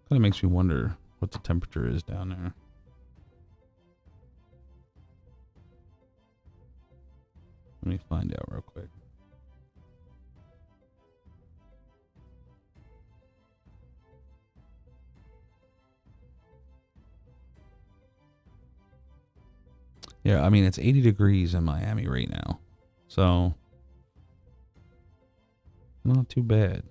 Kind of makes me wonder what the temperature is down there. Let me find out real quick. Yeah, I mean, it's 80 degrees in Miami right now. So, not too bad.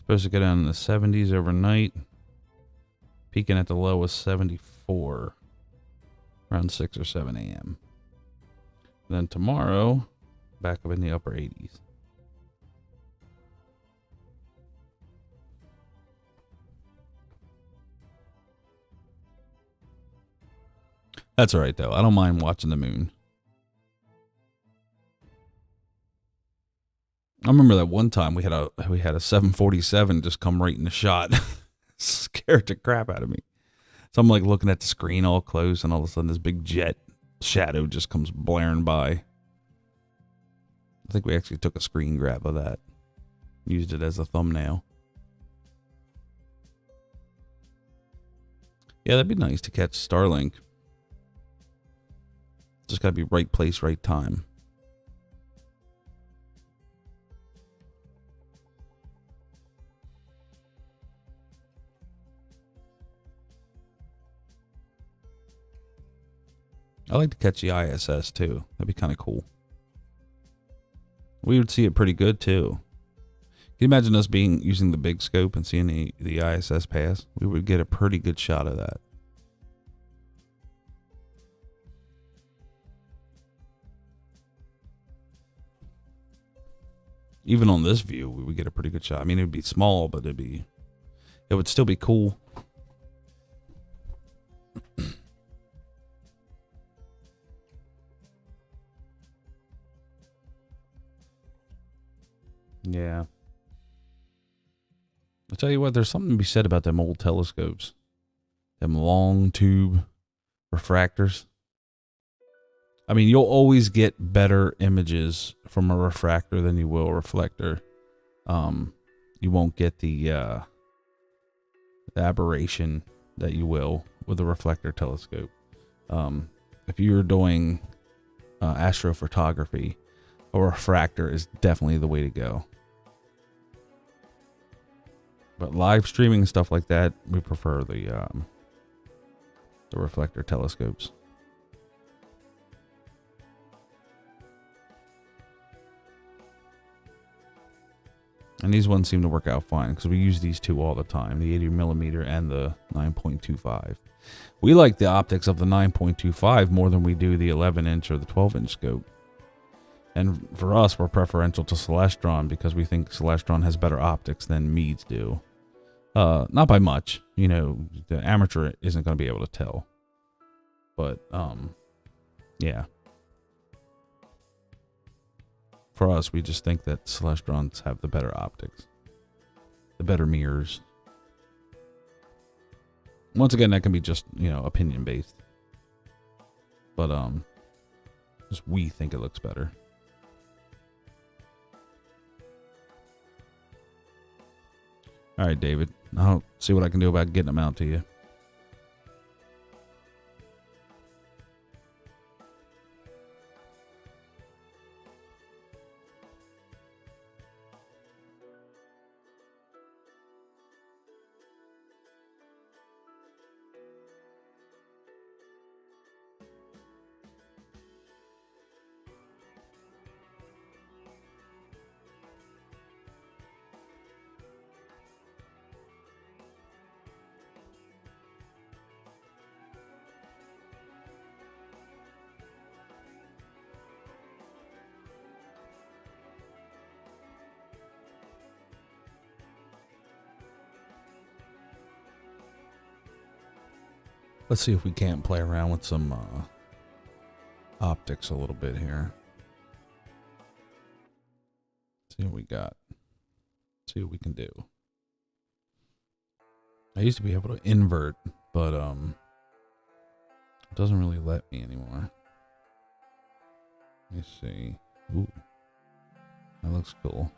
Supposed to go down in the 70s overnight. Peaking at the low of 74. Around 6 or 7 a.m. Then tomorrow, back up in the upper 80s. That's all right, though. I don't mind watching the moon. I remember that one time we had a 747 just come right in the shot. Scared the crap out of me. So I'm like looking at the screen all close, and all of a sudden this big jet shadow just comes blaring by. I think we actually took a screen grab of that. Used it as a thumbnail. Yeah, that'd be nice to catch Starlink. Just gotta be right place, right time. I like to catch the ISS too. That'd be kind of cool. We would see it pretty good too. Can you imagine us using the big scope and seeing the ISS pass? We would get a pretty good shot of that. Even on this view, we would get a pretty good shot. I mean, it would be small, but it would still be cool. Yeah. I'll tell you what, there's something to be said about them old telescopes. Them long tube refractors. I mean, you'll always get better images from a refractor than you will a reflector. You won't get the aberration that you will with a reflector telescope. If you're doing astrophotography, a refractor is definitely the way to go. But live streaming and stuff like that, we prefer the reflector telescopes. And these ones seem to work out fine because we use these two all the time, the 80mm and the 9.25. We like the optics of the 9.25 more than we do the 11-inch or the 12-inch scope. And for us, we're preferential to Celestron because we think Celestron has better optics than Meads do. Not by much. You know, the amateur isn't going to be able to tell. But, yeah. For us, we just think that Celestrons have the better optics. The better mirrors. Once again, that can be just, you know, opinion based. But, just we think it looks better. Alright, David. I'll see what I can do about getting them out to you. Let's see if we can't play around with some optics a little bit here. See what we got. See what we can do. I used to be able to invert, but it doesn't really let me anymore. Let me see. Ooh, that looks cool.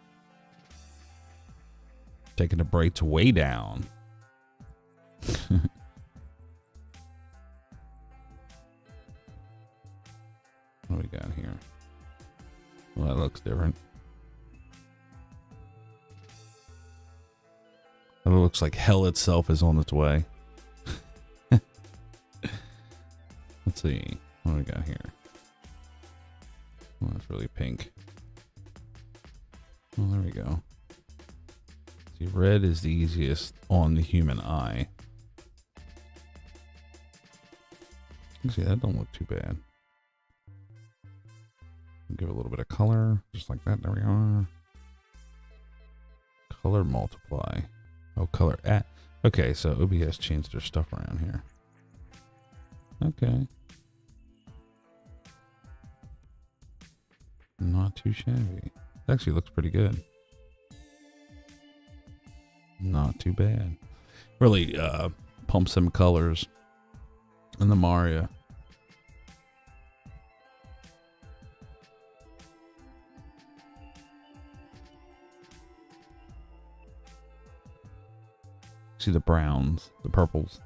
Taking the brights way down. What do we got here? Well, that looks different. It looks like hell itself is on its way. Let's see. What do we got here? Oh, that's really pink. Oh, there we go. See, red is the easiest on the human eye. See, that don't look too bad. Give it a little bit of color, just like that. There we are. Color multiply. Oh, color at. Okay, so OBS changed their stuff around here. Okay. Not too shabby. It actually looks pretty good. Not too bad. Really pump some colors in the Mario. See the browns, the purples.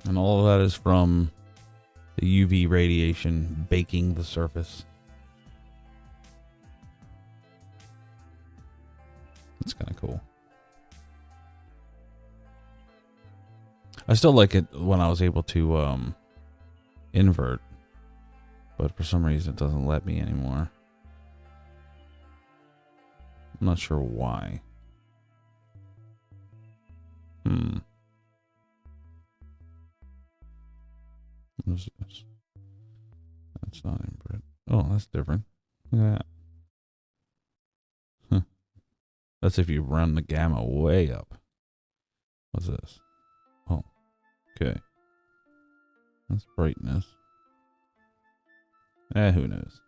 And all of that is from the UV radiation baking the surface. It's kind of cool. I still like it when I was able to invert. But for some reason, it doesn't let me anymore. I'm not sure why. What is this? That's not invert. Oh, that's different. Look at that. Huh. That's if you run the gamma way up. What's this? Oh, okay. That's brightness. Who knows?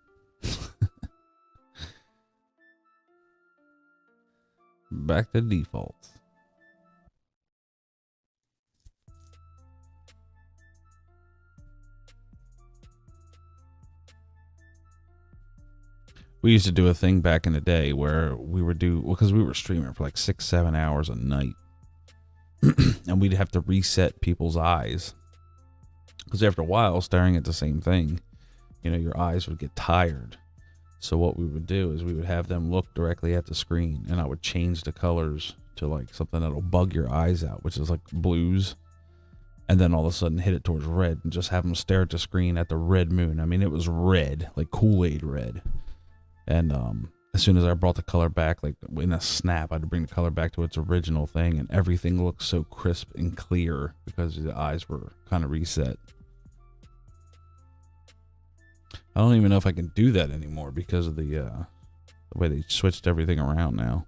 Back to defaults. We used to do a thing back in the day where we would do, because we were streaming for like 6-7 hours a night. and we'd have to reset people's eyes. Because after a while, staring at the same thing, you know, your eyes would get tired. So what we would do is we would have them look directly at the screen, and I would change the colors to like something that'll bug your eyes out, which is like blues. And then all of a sudden hit it towards red and just have them stare at the screen at the red moon. I mean, it was red, like Kool-Aid red. And as soon as I brought the color back, like in a snap, I had to bring the color back to its original thing, and everything looked so crisp and clear because the eyes were kind of reset. I don't even know if I can do that anymore because of the way they switched everything around now.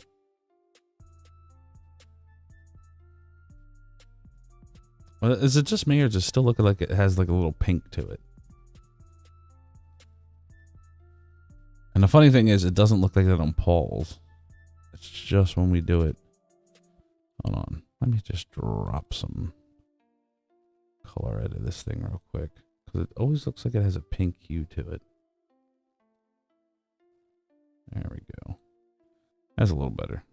Well, is it just me, or does it still look like it has like a little pink to it? And the funny thing is, it doesn't look like that on Paul's. It's just when we do it. Hold on. Let me just drop some color out of this thing real quick. Because it always looks like it has a pink hue to it. There we go. That's a little better.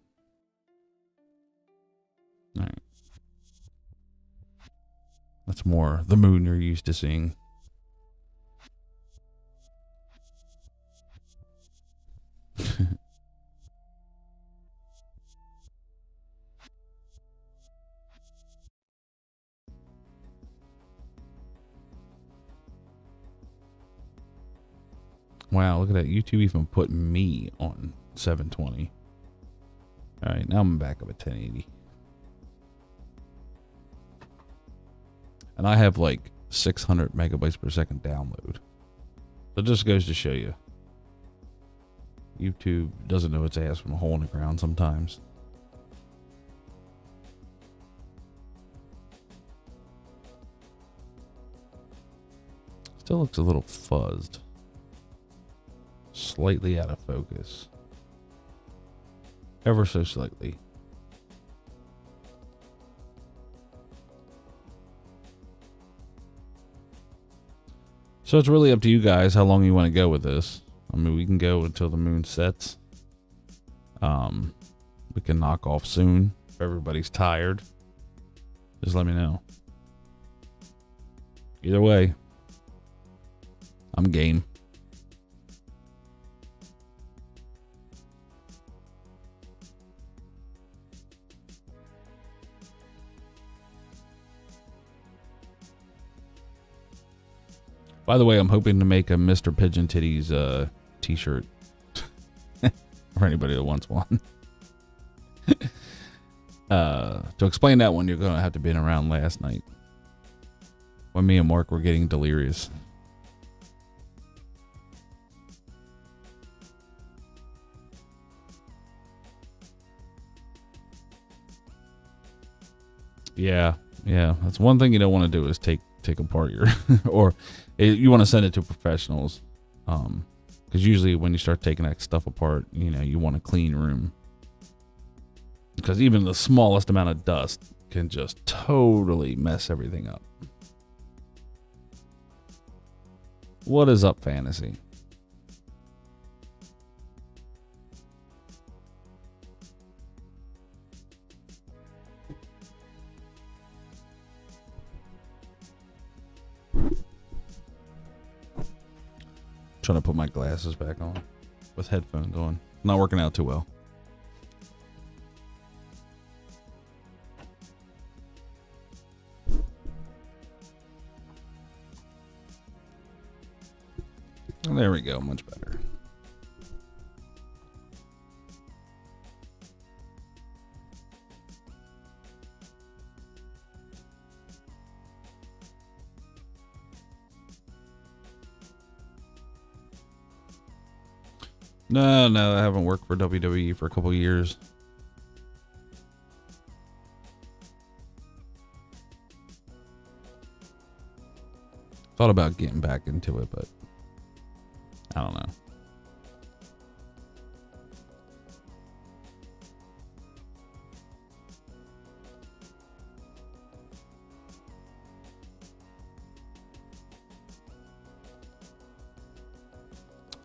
All right. That's more the moon you're used to seeing. Wow, look at that. YouTube even put me on 720. All right, now I'm back up at 1080. And I have like 600 megabytes per second download. So it just goes to show you. YouTube doesn't know its ass from a hole in the ground sometimes. Still looks a little fuzzed. Slightly out of focus. Ever so slightly. So it's really up to you guys how long you want to go with this. I mean, we can go until the moon sets. We can knock off soon. If everybody's tired, just let me know. Either way, I'm game. By the way, I'm hoping to make a Mr. Pigeon Titties t-shirt for anybody that wants one. To explain that one, you're going to have to be around last night when me and Mark were getting delirious. Yeah. That's one thing you don't want to do is take apart your or you want to send it to professionals, because usually when you start taking that stuff apart, you know, you want a clean room, because even the smallest amount of dust can just totally mess everything up. What is up, Fantasy? Trying to put my glasses back on with headphones on. Not working out too well. There we go, much better. No, I haven't worked for WWE for a couple years. Thought about getting back into it, but I don't know.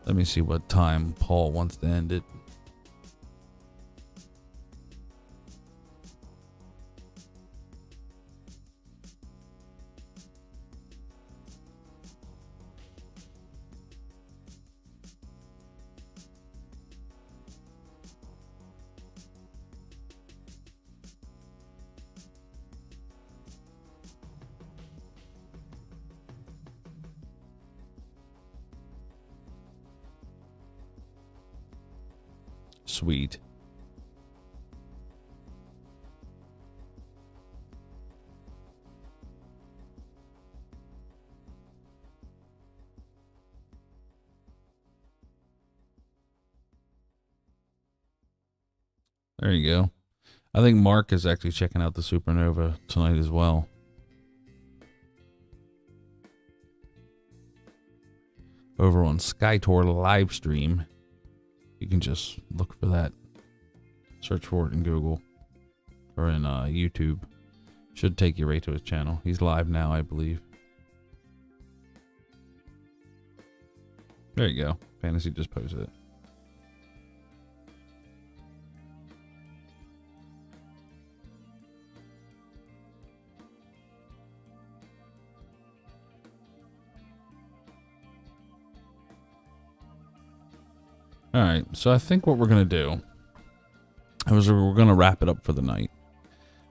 Let me see what time Paul wants to end it. Sweet. There you go. I think Mark is actually checking out the supernova tonight as well. Over on SkyTour live stream. You can just look for that. Search for it in Google or in YouTube. Should take you right to his channel. He's live now, I believe. There you go. Fantasy just posted it. All right, so I think what we're going to do is we're going to wrap it up for the night.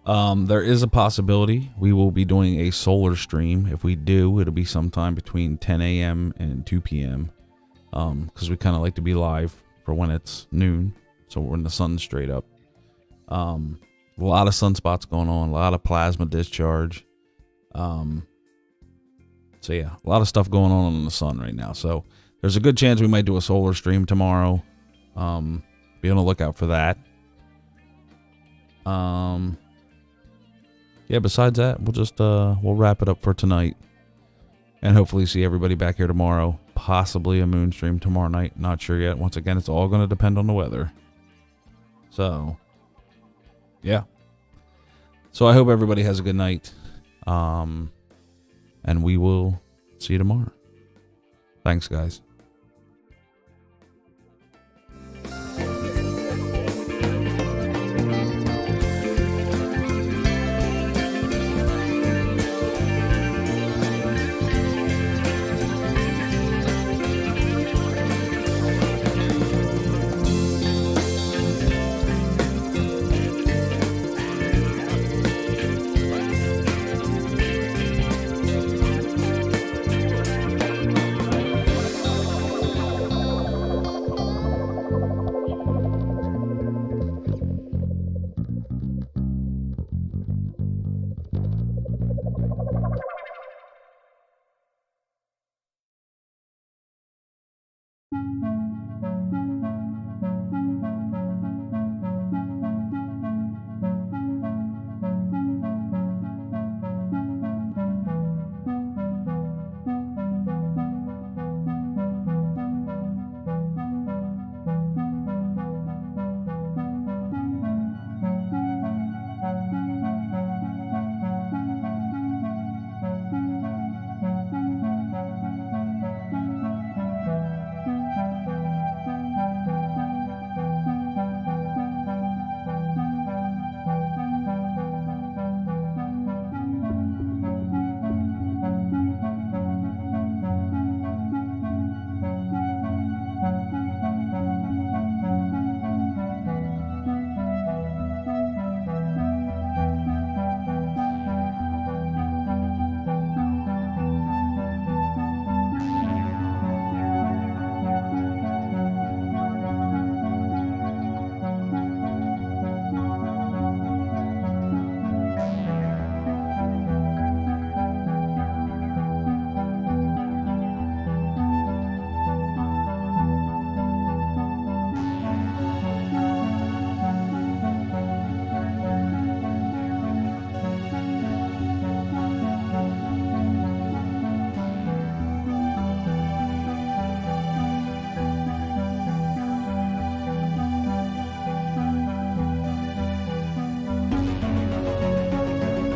There is a possibility we will be doing a solar stream. If we do, it'll be sometime between 10 a.m. and 2 p.m. Because we kind of like to be live for when it's noon, so when the sun's straight up. A lot of sunspots going on, a lot of plasma discharge. So yeah, a lot of stuff going on in the sun right now. So there's a good chance we might do a solar stream tomorrow. Be on the lookout for that. Yeah, besides that, we'll just we'll wrap it up for tonight. And hopefully see everybody back here tomorrow. Possibly a moon stream tomorrow night. Not sure yet. Once again, it's all going to depend on the weather. So, yeah. So I hope everybody has a good night. And we will see you tomorrow. Thanks, guys.